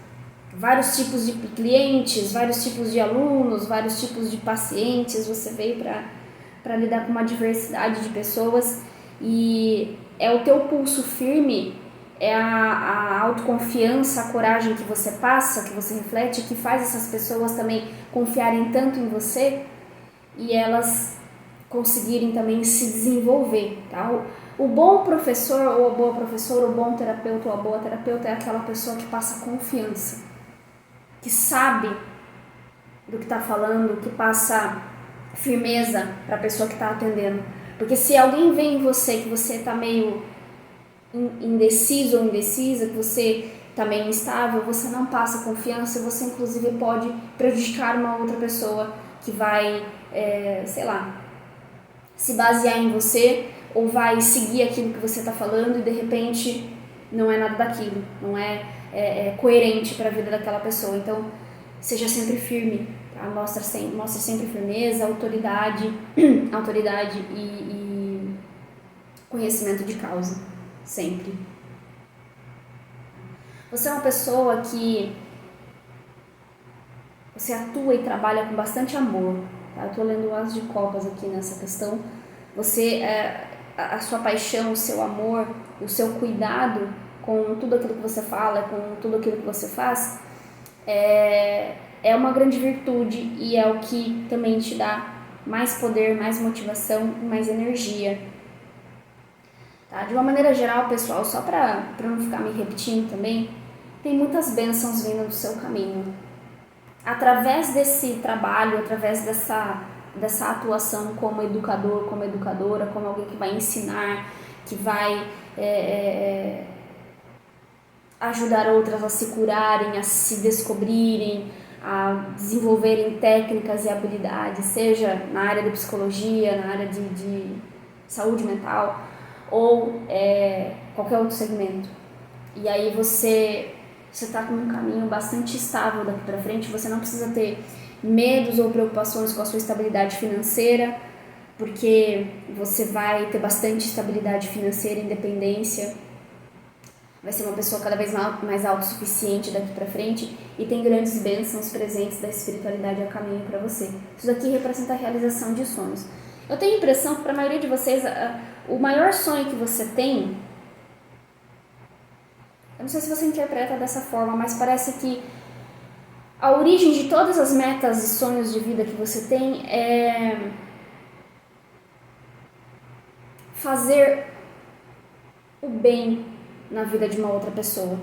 vários tipos de clientes, vários tipos de alunos, vários tipos de pacientes. Você veio para lidar com uma diversidade de pessoas e é o teu pulso firme, é a autoconfiança, a coragem que você passa, que você reflete, que faz essas pessoas também confiarem tanto em você e elas conseguirem também se desenvolver, tá? O bom professor ou a boa professora, o bom terapeuta ou a boa terapeuta é aquela pessoa que passa confiança, que sabe do que está falando, que passa firmeza para a pessoa que está atendendo. Porque se alguém vê em você que você está meio indeciso ou indecisa, que você está meio instável, você não passa confiança, você inclusive pode prejudicar uma outra pessoa que vai, se basear em você ou vai seguir aquilo que você está falando e de repente não é nada daquilo, não é coerente para a vida daquela pessoa. Então, seja sempre firme, tá? Mostre sempre firmeza, autoridade e conhecimento de causa. Sempre. Você é uma pessoa que você atua e trabalha com bastante amor. Tá? Eu estou lendo o As de Copas aqui nessa questão. A sua paixão, o seu amor, o seu cuidado com tudo aquilo que você fala, com tudo aquilo que você faz, é uma grande virtude e é o que também te dá mais poder, mais motivação e mais energia. Tá? De uma maneira geral, pessoal, só para não ficar me repetindo também, tem muitas bênçãos vindo do seu caminho. Através desse trabalho, através dessa atuação como educador, como educadora, como alguém que vai ensinar, que vai ajudar outras a se curarem, a se descobrirem, a desenvolverem técnicas e habilidades, seja na área de psicologia, na área de saúde mental ou qualquer outro segmento. E aí você está com um caminho bastante estável daqui para frente, você não precisa ter medos ou preocupações com a sua estabilidade financeira, porque você vai ter bastante estabilidade financeira, independência, vai ser uma pessoa cada vez mais autossuficiente daqui para frente e tem grandes bênçãos presentes da espiritualidade a caminho para você. Isso daqui representa a realização de sonhos. Eu tenho a impressão que para a maioria de vocês, o maior sonho que você tem, eu não sei se você interpreta dessa forma, mas parece que a origem de todas as metas e sonhos de vida que você tem é fazer o bem na vida de uma outra pessoa.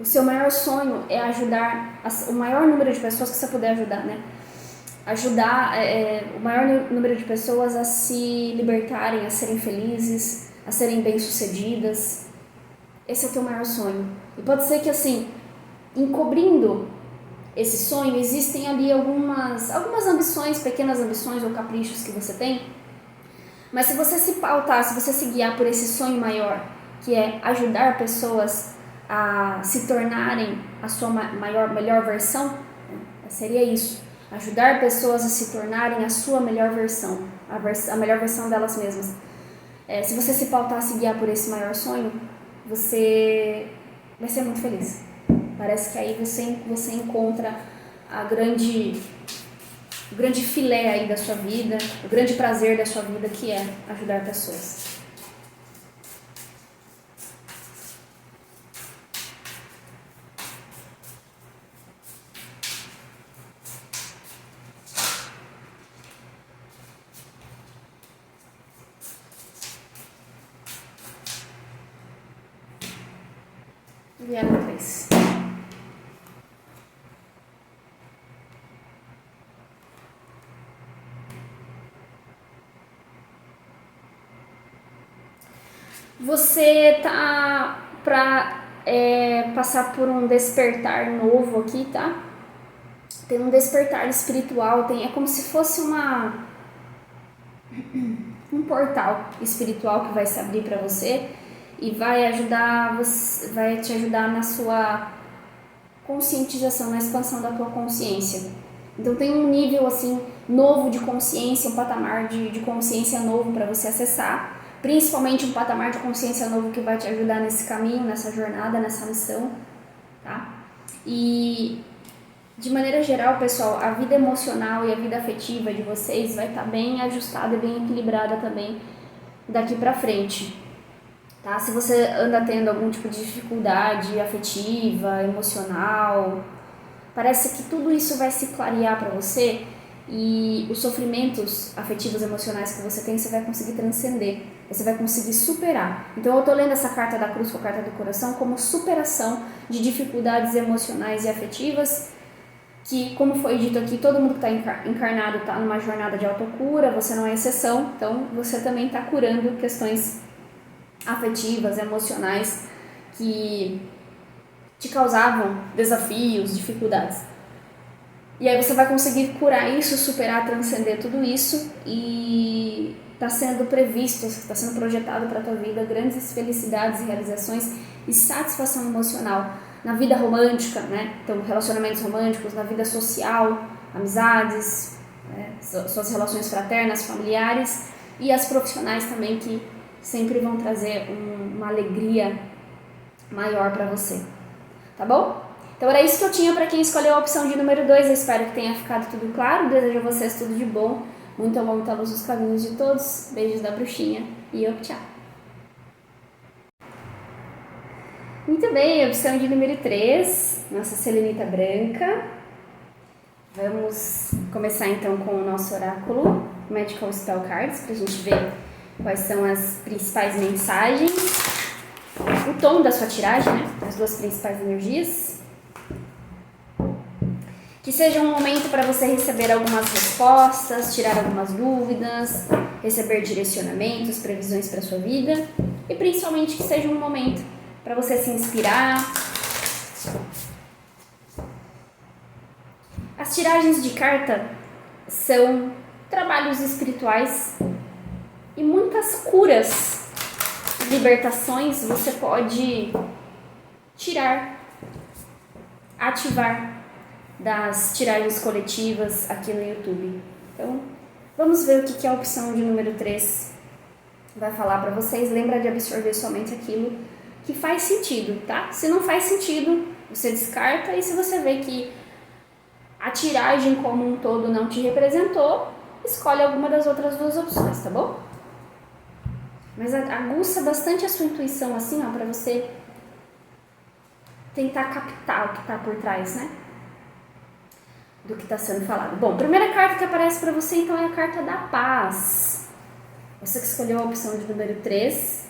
O seu maior sonho é ajudar o maior número de pessoas que você puder ajudar, né? Ajudar o maior número de pessoas a se libertarem, a serem felizes, a serem bem-sucedidas. Esse é o teu maior sonho. E pode ser que, assim, encobrindo esse sonho, existem ali algumas ambições, pequenas ambições ou caprichos que você tem. Mas se você se pautar, se você se guiar por esse sonho maior, que é ajudar pessoas a se tornarem a sua melhor versão, seria isso. Ajudar pessoas a se tornarem a sua melhor versão, a melhor versão delas mesmas. Se você se pautar, se guiar por esse maior sonho, você vai ser muito feliz. Parece que aí você encontra o grande filé aí da sua vida, o grande prazer da sua vida, que é ajudar pessoas. Vieram 3. Você tá para passar por um despertar novo aqui, tá? Tem um despertar espiritual, é como se fosse um portal espiritual que vai se abrir para você e vai te ajudar na sua conscientização, na expansão da tua consciência. Então tem um nível assim novo de consciência, um patamar de consciência novo para você acessar, principalmente um patamar de consciência novo que vai te ajudar nesse caminho, nessa jornada, nessa missão, tá? E de maneira geral, pessoal, a vida emocional e a vida afetiva de vocês vai estar bem ajustada e bem equilibrada também daqui para frente. Tá? Se você anda tendo algum tipo de dificuldade afetiva, emocional, parece que tudo isso vai se clarear para você e os sofrimentos afetivos, emocionais que você tem, você vai conseguir transcender, você vai conseguir superar. Então eu tô lendo essa carta da cruz com a carta do coração como superação de dificuldades emocionais e afetivas, que, como foi dito aqui, todo mundo que está encarnado está numa jornada de autocura, você não é exceção, então você também está curando questões afetivas, emocionais que te causavam desafios, dificuldades. E aí você vai conseguir curar isso, superar, transcender tudo isso e está sendo previsto, está sendo projetado para a tua vida grandes felicidades e realizações e satisfação emocional na vida romântica, né? Então relacionamentos românticos, na vida social, amizades, né? Suas relações fraternas, familiares e as profissionais também, que sempre vão trazer uma alegria maior para você, tá bom? Então era isso que eu tinha para quem escolheu a opção de número 2, eu espero que tenha ficado tudo claro, desejo a vocês tudo de bom, muito amor, muita luz nos caminhos de todos, beijos da bruxinha e tchau! Muito bem, opção de número 3, nossa selenita branca. Vamos começar então com o nosso oráculo Magical Spell Cards, para a gente ver quais são as principais mensagens, o tom da sua tiragem, né? As duas principais energias. Que seja um momento para você receber algumas respostas, tirar algumas dúvidas, receber direcionamentos, previsões para sua vida e principalmente que seja um momento para você se inspirar, As tiragens de carta são trabalhos espirituais e muitas curas, libertações você pode tirar, ativar das tiragens coletivas aqui no YouTube. Então, vamos ver o que a opção de número 3 vai falar para vocês. Lembra de absorver somente aquilo que faz sentido, tá? Se não faz sentido, você descarta, e se você vê que a tiragem como um todo não te representou, escolhe alguma das outras duas opções, tá bom? Mas aguça bastante a sua intuição assim, ó, para você tentar captar o que está por trás, né? Do que está sendo falado. Bom, a primeira carta que aparece para você, então, é a carta da paz. Você que escolheu a opção de número 3,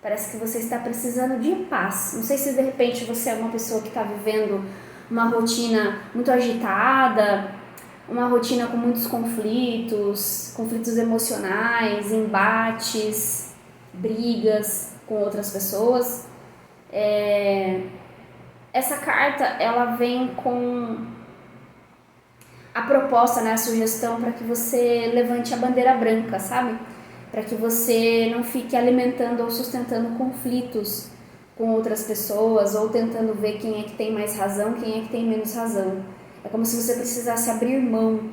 parece que você está precisando de paz. Não sei se de repente você é uma pessoa que está vivendo uma rotina muito agitada, uma rotina com muitos conflitos emocionais, embates, brigas com outras pessoas. Essa carta, ela vem com a proposta, né, a sugestão para que você levante a bandeira branca, sabe? Para que você não fique alimentando ou sustentando conflitos com outras pessoas, ou tentando ver quem é que tem mais razão, quem é que tem menos razão. É como se você precisasse abrir mão.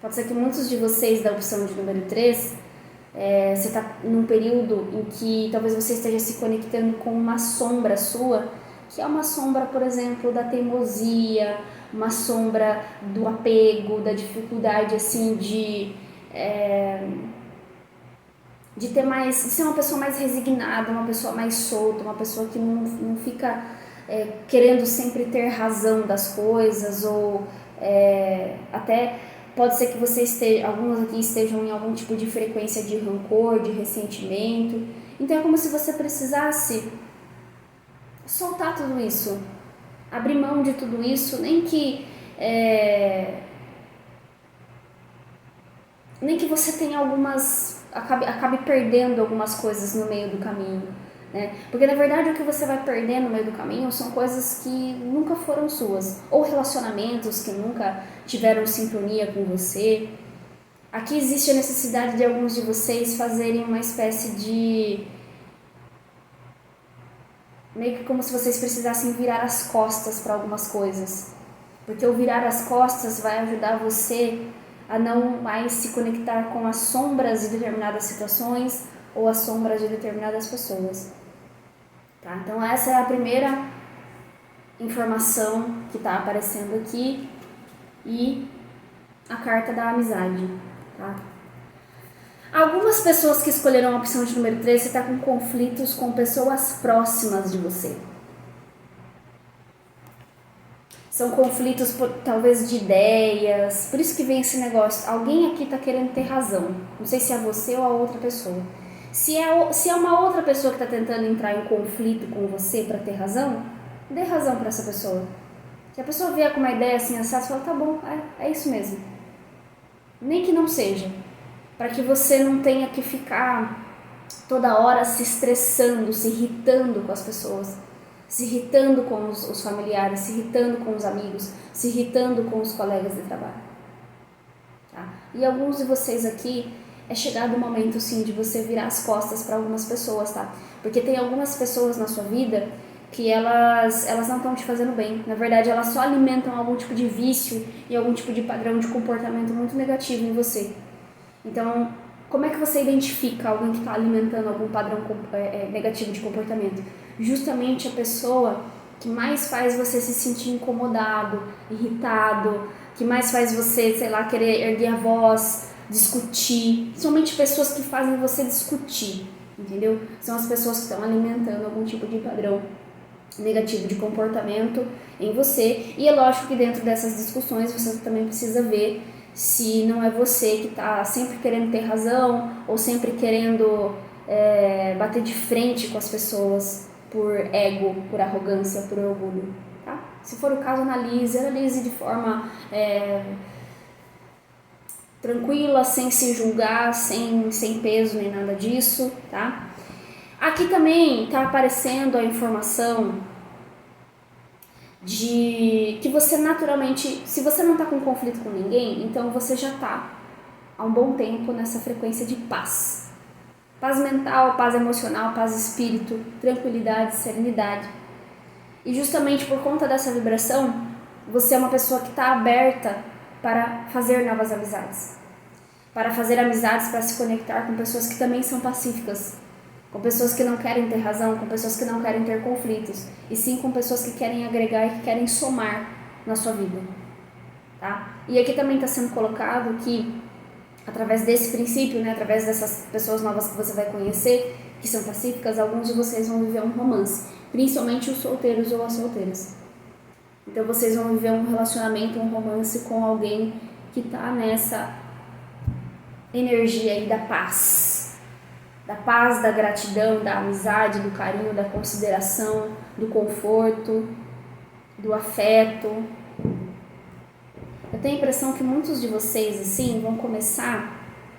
Pode ser que muitos de vocês da opção de número 3, você está num período em que talvez você esteja se conectando com uma sombra sua, que é uma sombra, por exemplo, da teimosia, uma sombra do apego, da dificuldade assim de ter mais, de ser uma pessoa mais resignada, uma pessoa mais solta, uma pessoa que não fica querendo sempre ter razão das coisas, ou até pode ser que você esteja, alguns aqui estejam em algum tipo de frequência de rancor, de ressentimento. Então é como se você precisasse soltar tudo isso, abrir mão de tudo isso, nem que você tenha acabe perdendo algumas coisas no meio do caminho, né? Porque na verdade o que você vai perder no meio do caminho são coisas que nunca foram suas, ou relacionamentos que nunca tiveram sintonia com você. Aqui existe a necessidade de alguns de vocês fazerem uma espécie de, meio que como se vocês precisassem virar as costas para algumas coisas, porque o virar as costas vai ajudar você a não mais se conectar com as sombras de determinadas situações ou as sombras de determinadas pessoas, tá? Então essa é a primeira informação que está aparecendo aqui, e a carta da amizade, tá? Algumas pessoas que escolheram a opção de número 3, você está com conflitos com pessoas próximas de você. São conflitos, talvez, de ideias. Por isso que vem esse negócio. Alguém aqui está querendo ter razão. Não sei se é você ou a outra pessoa. Se é uma outra pessoa que está tentando entrar em conflito com você para ter razão, dê razão para essa pessoa. Se a pessoa vier com uma ideia assim, você fala, tá bom, é isso mesmo. Nem que não seja. Para que você não tenha que ficar toda hora se estressando, se irritando com as pessoas, se irritando com os familiares, se irritando com os amigos, se irritando com os colegas de trabalho, tá? E alguns de vocês aqui, é chegado o momento sim de você virar as costas para algumas pessoas, tá? Porque tem algumas pessoas na sua vida que elas não estão te fazendo bem. Na verdade, elas só alimentam algum tipo de vício e algum tipo de padrão de comportamento muito negativo em você. Então, como é que você identifica alguém que está alimentando algum padrão negativo de comportamento? Justamente a pessoa que mais faz você se sentir incomodado, irritado, que mais faz você, sei lá, querer erguer a voz, discutir. Somente pessoas que fazem você discutir, entendeu? São as pessoas que estão alimentando algum tipo de padrão negativo de comportamento em você. E é lógico que dentro dessas discussões você também precisa ver se não é você que está sempre querendo ter razão ou sempre querendo bater de frente com as pessoas por ego, por arrogância, por orgulho, tá? Se for o caso, analise de forma tranquila, sem se julgar, sem peso nem nada disso, tá? Aqui também está aparecendo a informação de que você naturalmente, se você não está com conflito com ninguém, então você já está há um bom tempo nessa frequência de paz. Paz mental, paz emocional, paz espírito, tranquilidade, serenidade. E justamente por conta dessa vibração, você é uma pessoa que está aberta para fazer novas amizades. Para fazer amizades, para se conectar com pessoas que também são pacíficas. Com pessoas que não querem ter razão, com pessoas que não querem ter conflitos. E sim com pessoas que querem agregar e que querem somar na sua vida. Tá? E aqui também está sendo colocado que, através desse princípio, né, através dessas pessoas novas que você vai conhecer, que são pacíficas, alguns de vocês vão viver um romance, principalmente os solteiros ou as solteiras. Então vocês vão viver um relacionamento, um romance com alguém que está nessa energia aí da paz, da gratidão, da amizade, do carinho, da consideração, do conforto, do afeto. Eu tenho a impressão que muitos de vocês, assim, vão começar...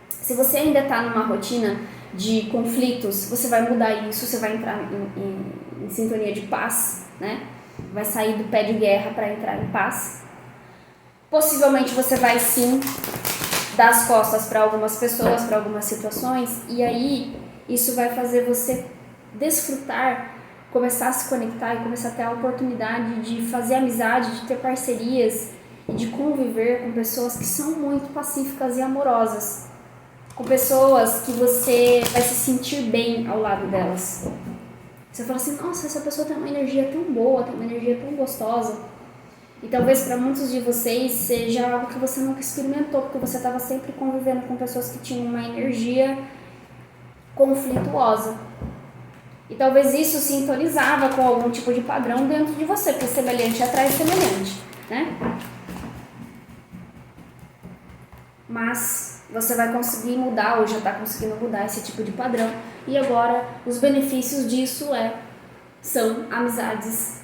Se você ainda está numa rotina de conflitos, você vai mudar isso, você vai entrar em sintonia de paz, né? Vai sair do pé de guerra para entrar em paz. Possivelmente você vai, sim, dar as costas para algumas pessoas, para algumas situações, e aí isso vai fazer você desfrutar, começar a se conectar e começar a ter a oportunidade de fazer amizade, de ter parcerias, de conviver com pessoas que são muito pacíficas e amorosas, com pessoas que você vai se sentir bem ao lado delas. Você fala assim, nossa, essa pessoa tem uma energia tão boa, tem uma energia tão gostosa. E talvez para muitos de vocês seja algo que você nunca experimentou, porque você estava sempre convivendo com pessoas que tinham uma energia conflituosa. E talvez isso sintonizava com algum tipo de padrão dentro de você, porque semelhante atrai semelhante, né? Mas você vai conseguir mudar, ou já está conseguindo mudar esse tipo de padrão. E agora, os benefícios disso são amizades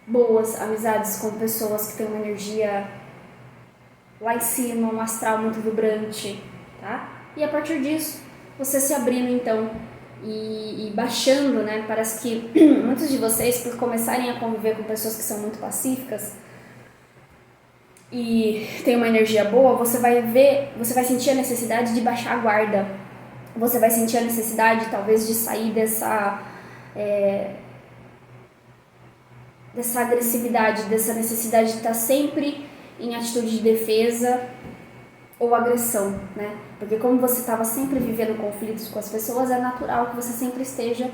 boas, amizades com pessoas que têm uma energia lá em cima, um astral muito vibrante, tá? E a partir disso, você se abrindo então e baixando, né? Parece que muitos de vocês, por começarem a conviver com pessoas que são muito pacíficas e tem uma energia boa, você vai sentir a necessidade de baixar a guarda. Você vai sentir a necessidade, talvez, de sair dessa agressividade, dessa necessidade de estar sempre em atitude de defesa ou agressão, né? Porque como você estava sempre vivendo conflitos com as pessoas, é natural que você sempre esteja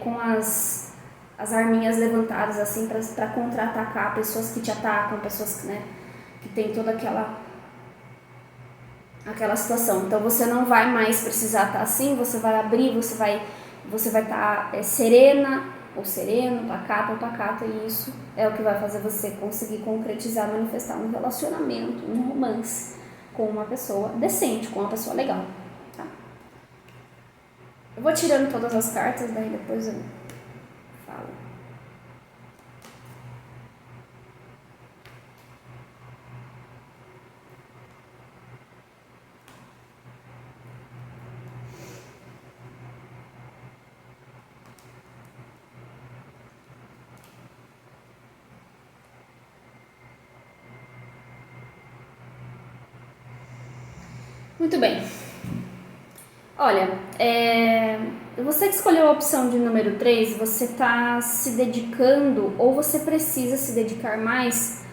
com as arminhas levantadas assim para contra-atacar pessoas que te atacam, pessoas que tem toda aquela situação. Então você não vai mais precisar estar assim, você vai abrir, você vai estar serena ou sereno, pacato ou pacata, e isso é o que vai fazer você conseguir concretizar, manifestar um relacionamento, um romance com uma pessoa decente, com uma pessoa legal, tá? Eu vou tirando todas as cartas, daí depois eu falo. Muito bem. Olha, você que escolheu a opção de número 3, você está se dedicando, ou você precisa se dedicar mais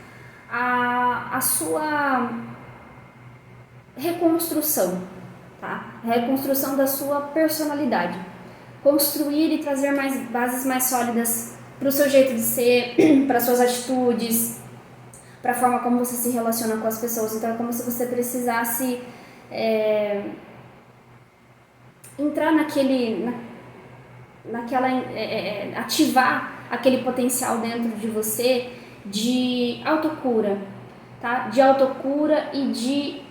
à sua reconstrução, tá? Reconstrução da sua personalidade. Construir e trazer bases mais sólidas para o seu jeito de ser, para suas atitudes, para a forma como você se relaciona com as pessoas. Então é como se você precisasse entrar ativar aquele potencial dentro de você de autocura, tá? De autocura e de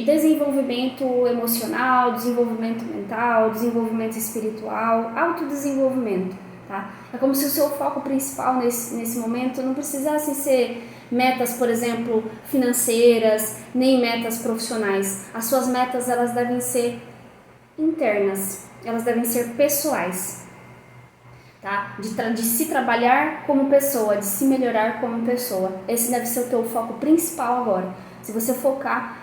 desenvolvimento emocional, desenvolvimento mental, desenvolvimento espiritual, autodesenvolvimento, tá? É como se o seu foco principal nesse momento não precisasse ser metas, por exemplo, financeiras, nem metas profissionais. As suas metas, elas devem ser internas, elas devem ser pessoais. tá? De se trabalhar como pessoa, de se melhorar como pessoa. Esse deve ser o teu foco principal agora. Se você focar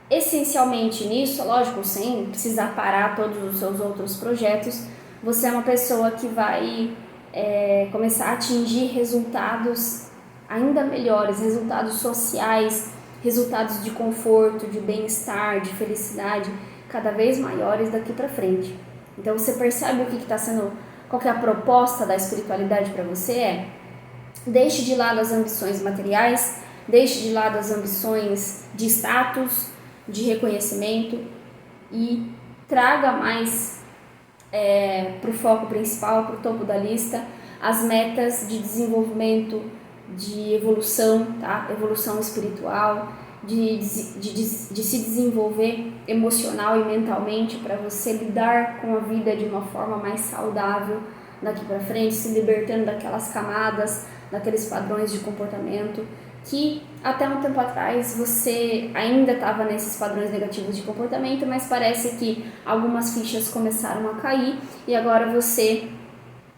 essencialmente nisso, lógico, sem precisar parar todos os seus outros projetos, você é uma pessoa que vai começar a atingir resultados ainda melhores, resultados sociais, resultados de conforto, de bem-estar, de felicidade, cada vez maiores daqui para frente. Então você percebe o que está sendo, qual que é a proposta da espiritualidade para você? Deixe de lado as ambições materiais, deixe de lado as ambições de status, de reconhecimento e traga mais para o foco principal, para o topo da lista, as metas de desenvolvimento, de evolução, tá? Evolução espiritual, de se desenvolver emocional e mentalmente para você lidar com a vida de uma forma mais saudável daqui para frente, se libertando daquelas camadas, daqueles padrões de comportamento que até um tempo atrás você ainda estava nesses padrões negativos de comportamento, mas parece que algumas fichas começaram a cair e agora você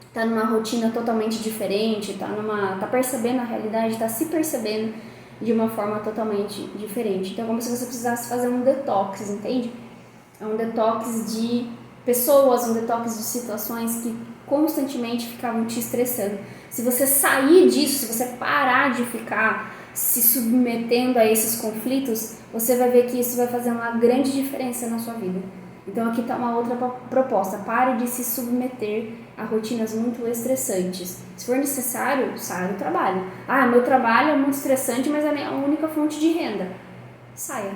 está numa rotina totalmente diferente, tá percebendo a realidade, está se percebendo de uma forma totalmente diferente. Então é como se você precisasse fazer um detox, entende? É um detox de pessoas, um detox de situações que constantemente ficavam te estressando. Se você sair disso, se você parar de ficar se submetendo a esses conflitos, você vai ver que isso vai fazer uma grande diferença na sua vida. Então aqui está uma outra proposta: pare de se submeter a rotinas muito estressantes. Se for necessário, saia do trabalho. Meu trabalho é muito estressante, mas é a minha única fonte de renda. Saia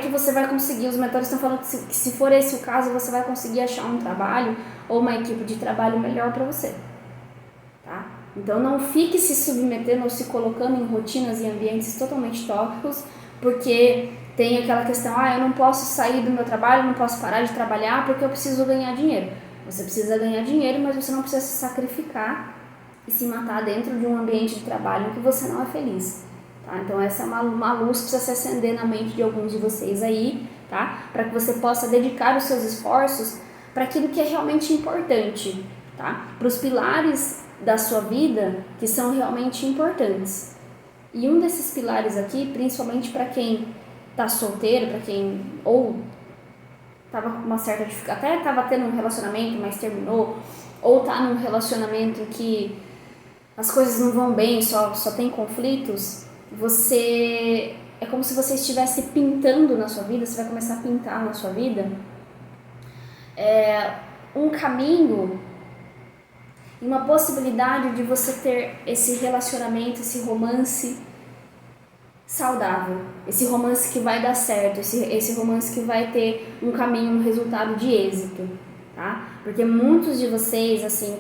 que você vai conseguir, os mentores estão falando que se for esse o caso, você vai conseguir achar um trabalho ou uma equipe de trabalho melhor para você. Tá? Então não fique se submetendo ou se colocando em rotinas e ambientes totalmente tóxicos, porque tem aquela questão, eu não posso sair do meu trabalho, não posso parar de trabalhar porque eu preciso ganhar dinheiro. Você precisa ganhar dinheiro, mas você não precisa se sacrificar e se matar dentro de um ambiente de trabalho em que você não é feliz. Tá? Então essa é uma luz que precisa se acender na mente de alguns de vocês aí, tá? Para que você possa dedicar os seus esforços para aquilo que é realmente importante, tá? Para os pilares da sua vida que são realmente importantes. E um desses pilares aqui, principalmente para quem tá solteiro, para quem ou tava com uma certa dificuldade, até tava tendo um relacionamento, mas terminou, ou tá num relacionamento que as coisas não vão bem, só tem conflitos, você é como se você estivesse pintando na sua vida, você vai começar a pintar na sua vida um caminho, uma possibilidade de você ter esse relacionamento, esse romance saudável, esse romance que vai dar certo, esse romance que vai ter um caminho, um resultado de êxito, tá? Porque muitos de vocês, assim,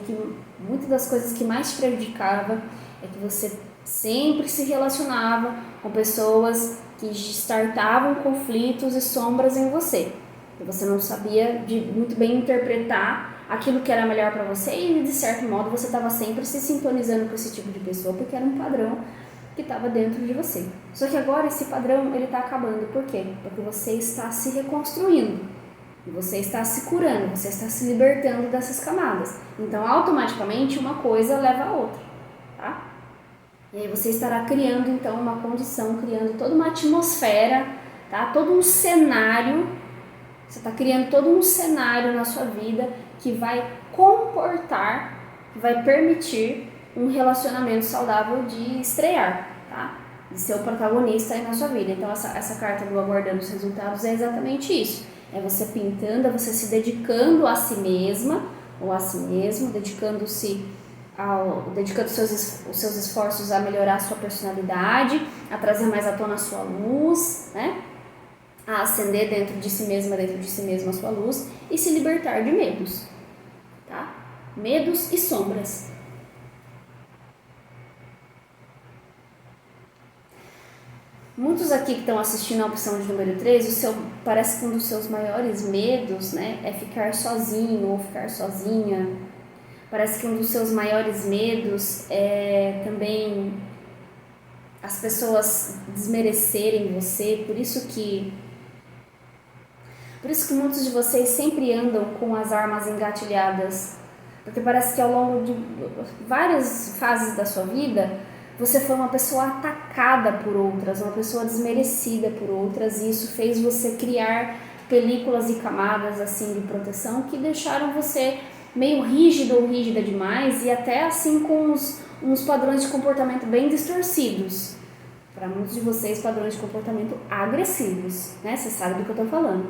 muitas das coisas que mais te prejudicava é que você sempre se relacionava com pessoas que startavam conflitos e sombras em você. E você não sabia muito bem interpretar aquilo que era melhor para você e, de certo modo, você estava sempre se sintonizando com esse tipo de pessoa porque era um padrão que estava dentro de você. Só que agora esse padrão ele está acabando. Por quê? Porque você está se reconstruindo. E você está se curando, você está se libertando dessas camadas. Então, automaticamente, uma coisa leva a outra, tá? E aí você estará criando, então, uma condição, criando toda uma atmosfera, tá? Todo um cenário, você está criando todo um cenário na sua vida que vai comportar, que vai permitir um relacionamento saudável de estrear, tá? De ser o protagonista aí na sua vida. Então, essa carta do aguardando os resultados é exatamente isso. É você pintando, é você se dedicando a si mesma ou a si mesmo, dedicando os seus esforços a melhorar a sua personalidade, a trazer mais à tona a sua luz, né? A acender dentro de si mesma a sua luz e se libertar de medos, tá? Medos e sombras. Muitos aqui que estão assistindo a opção de número 3, parece que um dos seus maiores medos, né, é ficar sozinho ou ficar sozinha. Parece que um dos seus maiores medos é também as pessoas desmerecerem você. Por isso que muitos de vocês sempre andam com as armas engatilhadas Porque parece que ao longo de várias fases da sua vida, você foi uma pessoa atacada por outras, uma pessoa desmerecida por outras, e isso fez você criar películas e camadas assim de proteção que deixaram você meio rígido ou rígida demais, e até assim com uns padrões de comportamento bem distorcidos. Para muitos de vocês, padrões de comportamento agressivos, né? Você sabe do que eu tô falando.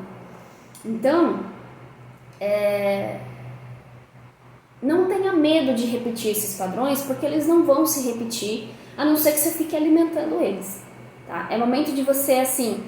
Então, não tenha medo de repetir esses padrões, porque eles não vão se repetir, a não ser que você fique alimentando eles, tá? É momento de você, assim,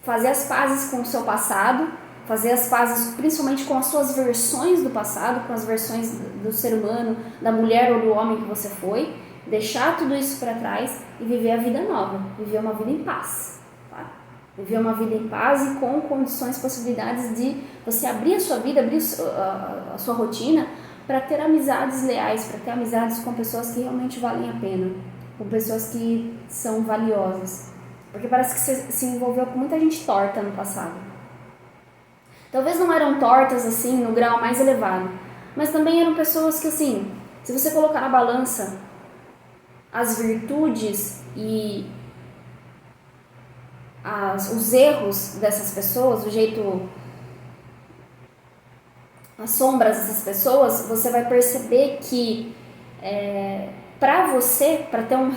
fazer as pazes com o seu passado, fazer as pazes principalmente com as suas versões do passado, com as versões do ser humano, da mulher ou do homem que você foi, deixar tudo isso para trás e viver a vida nova, viver uma vida em paz, tá? Viver uma vida em paz e com condições, possibilidades de você abrir a sua vida, abrir a sua rotina para ter amizades leais, para ter amizades com pessoas que realmente valem a pena, com pessoas que são valiosas. Porque parece que você se envolveu com muita gente torta no passado. Talvez não eram tortas assim no grau mais elevado, mas também eram pessoas que, assim, se você colocar na balança as virtudes e os erros dessas pessoas, o jeito, as sombras dessas pessoas, você vai perceber que para você, para ter um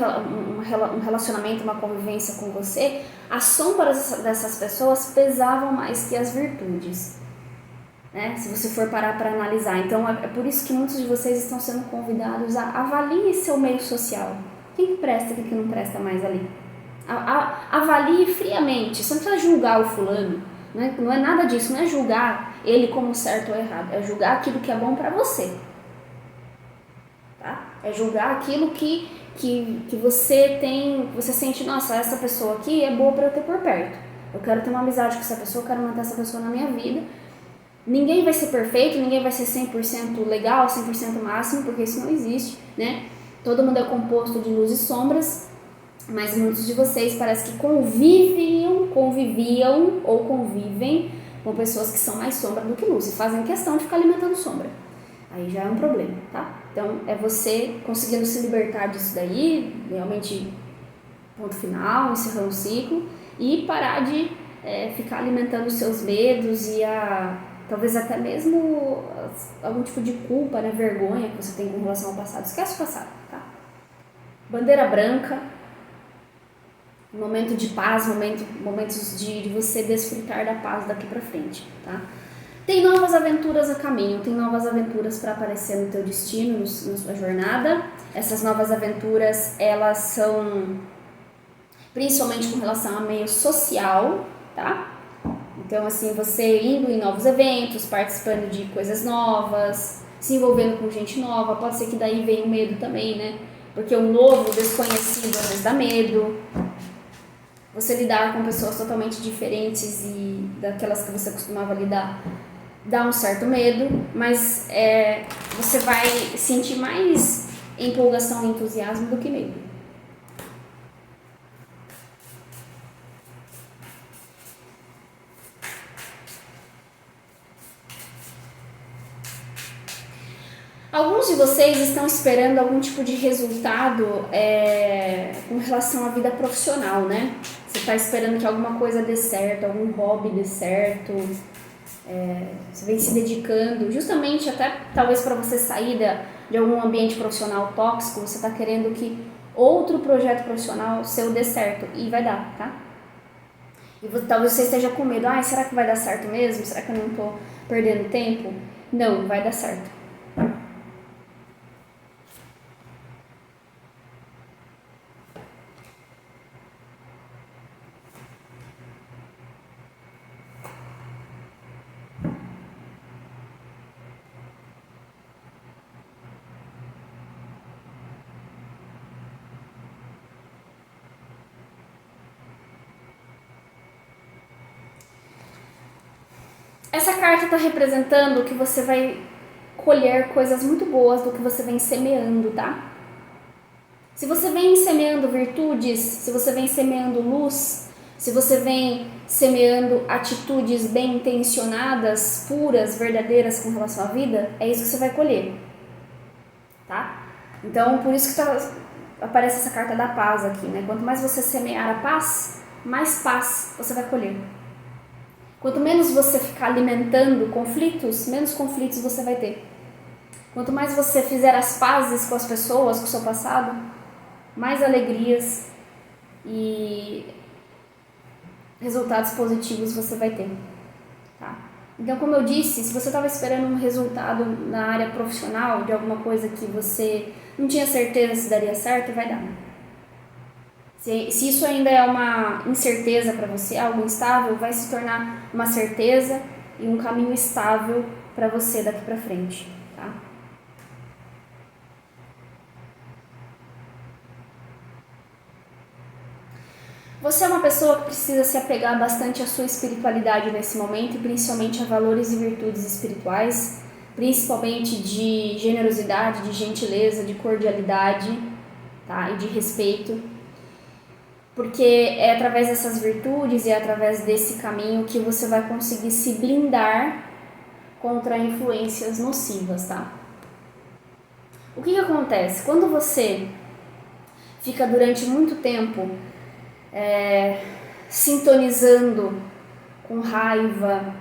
relacionamento, uma convivência com você, as sombras dessas pessoas pesavam mais que as virtudes, né? Se você for parar para analisar. Então é por isso que muitos de vocês estão sendo convidados a avalie seu meio social. Quem que presta e quem que não presta mais ali? Avalie friamente, você não precisa julgar o fulano, né? Não é nada disso, não é julgar ele como certo ou errado, é julgar aquilo que é bom para você. Tá? É julgar aquilo que você tem, você sente, nossa, essa pessoa aqui é boa para eu ter por perto. Eu quero ter uma amizade com essa pessoa, eu quero manter essa pessoa na minha vida. Ninguém vai ser perfeito, ninguém vai ser 100% legal, 100% máximo, porque isso não existe, né? Todo mundo é composto de luz e sombras, mas muitos de vocês parece que conviviam ou convivem com pessoas que são mais sombra do que luz e fazem questão de ficar alimentando sombra. Aí já é um problema, tá? Então, é você conseguindo se libertar disso daí, realmente, ponto final, encerrando o ciclo, e parar de ficar alimentando os seus medos e talvez até mesmo algum tipo de culpa, né, vergonha que você tem com relação ao passado. Esquece o passado, tá? Bandeira branca, momento de paz, momentos de você desfrutar da paz daqui pra frente, tá? Tem novas aventuras a caminho, tem novas aventuras para aparecer no teu destino, na sua jornada. Essas novas aventuras, elas são principalmente com relação a meio social, tá? Então, assim, você indo em novos eventos, participando de coisas novas, se envolvendo com gente nova, pode ser que daí venha o medo também, né? Porque o novo, o desconhecido, às vezes dá medo. Você lidar com pessoas totalmente diferentes e daquelas que você costumava lidar, dá um certo medo, mas você vai sentir mais empolgação e entusiasmo do que medo. Alguns de vocês estão esperando algum tipo de resultado com relação à vida profissional, né? Você está esperando que alguma coisa dê certo, algum hobby dê certo. Você vem se dedicando, justamente até talvez para você sair de algum ambiente profissional tóxico, você está querendo que outro projeto profissional seu dê certo, e vai dar, tá? E talvez você esteja com medo, será que vai dar certo mesmo? Será que eu não estou perdendo tempo? Não, vai dar certo. Essa carta está representando que você vai colher coisas muito boas do que você vem semeando, tá? Se você vem semeando virtudes, se você vem semeando luz, se você vem semeando atitudes bem intencionadas, puras, verdadeiras com relação à vida, é isso que você vai colher, tá? Então, por isso que aparece essa carta da paz aqui, né? Quanto mais você semear a paz, mais paz você vai colher. Quanto menos você ficar alimentando conflitos, menos conflitos você vai ter. Quanto mais você fizer as pazes com as pessoas, com o seu passado, mais alegrias e resultados positivos você vai ter, tá? Então, como eu disse, se você estava esperando um resultado na área profissional, de alguma coisa que você não tinha certeza se daria certo, vai dar. Se isso ainda é uma incerteza para você, algo instável, vai se tornar uma certeza e um caminho estável para você daqui para frente, tá? Você é uma pessoa que precisa se apegar bastante à sua espiritualidade nesse momento, e principalmente a valores e virtudes espirituais, principalmente de generosidade, de gentileza, de cordialidade, tá? E de respeito, porque é através dessas virtudes e é através desse caminho que você vai conseguir se blindar contra influências nocivas, tá? O que acontece? Quando você fica durante muito tempo sintonizando com raiva,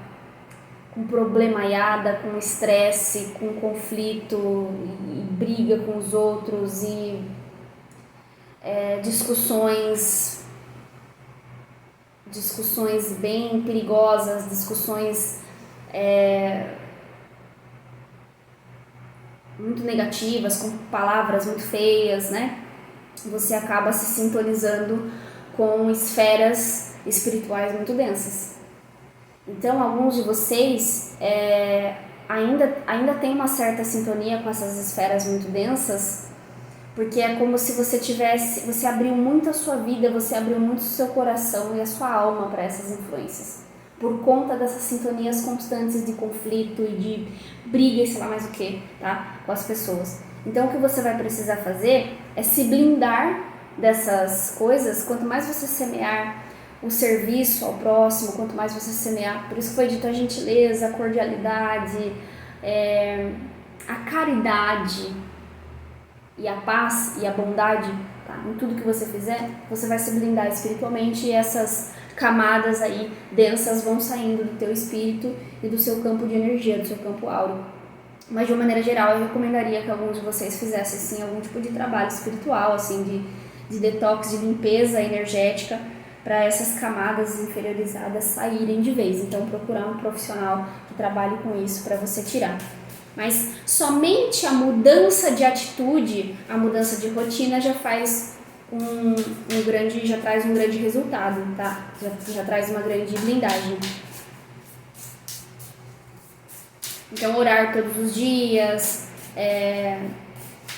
com problemaiada, com estresse, com conflito e briga com os outros e discussões bem perigosas, discussões muito negativas, com palavras muito feias, né? Você acaba se sintonizando com esferas espirituais muito densas. Então, alguns de vocês ainda tem uma certa sintonia com essas esferas muito densas, porque é como se você abriu muito a sua vida, você abriu muito o seu coração e a sua alma para essas influências, por conta dessas sintonias constantes de conflito e de briga e sei lá mais o que, tá? Com as pessoas. Então, o que você vai precisar fazer é se blindar dessas coisas. Quanto mais você semear o serviço ao próximo, quanto mais você semear, por isso foi dito a gentileza, a cordialidade, a caridade e a paz e a bondade, tá? Em tudo que você fizer, você vai se blindar espiritualmente, e essas camadas aí densas vão saindo do teu espírito e do seu campo de energia, do seu campo áureo. Mas de uma maneira geral, eu recomendaria que alguns de vocês fizessem assim algum tipo de trabalho espiritual, assim, de detox, de limpeza energética, para essas camadas inferiorizadas saírem de vez. Então, procurar um profissional que trabalhe com isso para você tirar. Mas somente a mudança de atitude, a mudança de rotina já faz já traz um grande resultado, tá? Já traz uma grande blindagem. Então, orar todos os dias.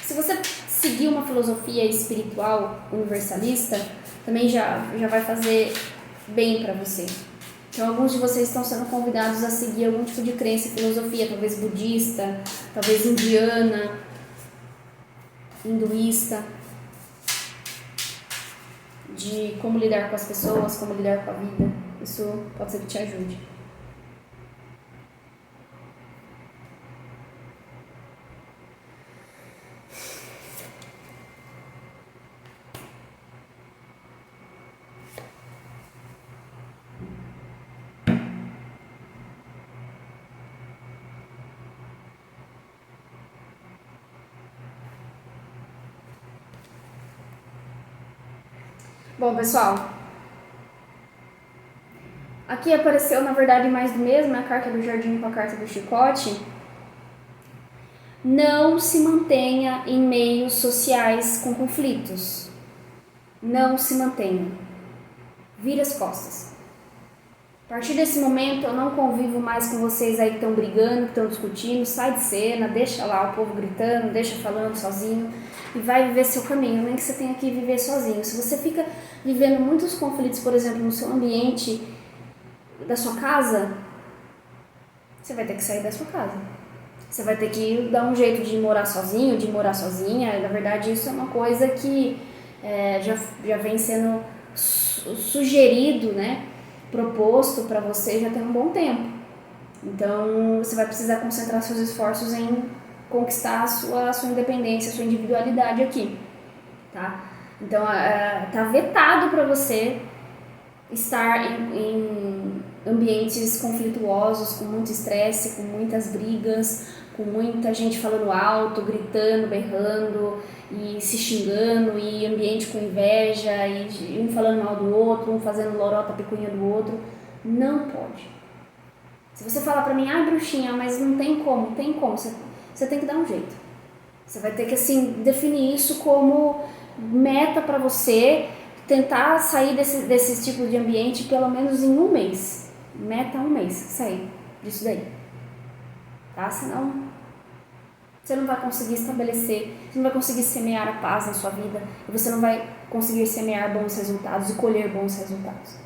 Se você seguir uma filosofia espiritual universalista, também já vai fazer bem para você. Então, alguns de vocês estão sendo convidados a seguir algum tipo de crença e filosofia, talvez budista, talvez indiana, hinduísta, de como lidar com as pessoas, como lidar com a vida. Isso pode ser que te ajude. Bom, pessoal, aqui apareceu, na verdade, mais do mesmo, a carta do jardim com a carta do chicote. Não se mantenha em meios sociais com conflitos. Não se mantenha. Vire as costas. A partir desse momento, eu não convivo mais com vocês aí que estão brigando, que estão discutindo. Sai de cena, deixa lá o povo gritando, deixa falando sozinho e vai viver seu caminho, nem que você tenha que viver sozinho. Se você fica vivendo muitos conflitos, por exemplo, no seu ambiente da sua casa, você vai ter que sair da sua casa. Você vai ter que dar um jeito de morar sozinho, de morar sozinha. Na verdade, isso é uma coisa que já vem sendo sugerido, né, proposto para você já tem um bom tempo. Então você vai precisar concentrar seus esforços em conquistar a sua independência, a sua individualidade aqui, tá? Então tá vetado para você estar em ambientes conflituosos, com muito estresse, com muitas brigas, com muita gente falando alto, gritando, berrando e se xingando, e ambiente com inveja, e um falando mal do outro, um fazendo lorota, picuinha do outro. Não pode. Se você falar pra mim, bruxinha, mas não tem como, você tem que dar um jeito. Você vai ter que, assim, definir isso como meta pra você, tentar sair desse tipo de ambiente pelo menos em um mês. Meta um mês, sair disso daí. Tá? Senão você não vai conseguir estabelecer, você não vai conseguir semear a paz na sua vida, e você não vai conseguir semear bons resultados e colher bons resultados.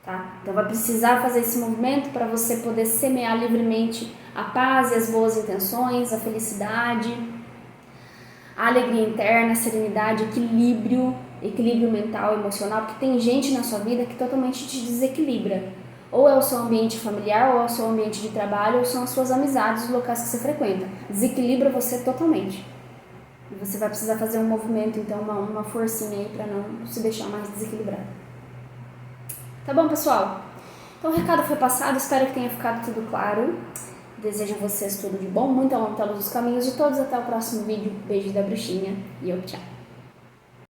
Tá? Então vai precisar fazer esse movimento para você poder semear livremente a paz e as boas intenções, a felicidade, a alegria interna, a serenidade, equilíbrio mental, emocional, porque tem gente na sua vida que totalmente te desequilibra. Ou é o seu ambiente familiar, ou é o seu ambiente de trabalho, ou são as suas amizades, os locais que você frequenta. Desequilibra você totalmente. E você vai precisar fazer um movimento, então uma forcinha aí para não se deixar mais desequilibrado. Tá bom, pessoal? Então o recado foi passado, espero que tenha ficado tudo claro. Desejo a vocês tudo de bom, muita luz dos caminhos de todos. Até o próximo vídeo. Beijo da bruxinha e eu tchau.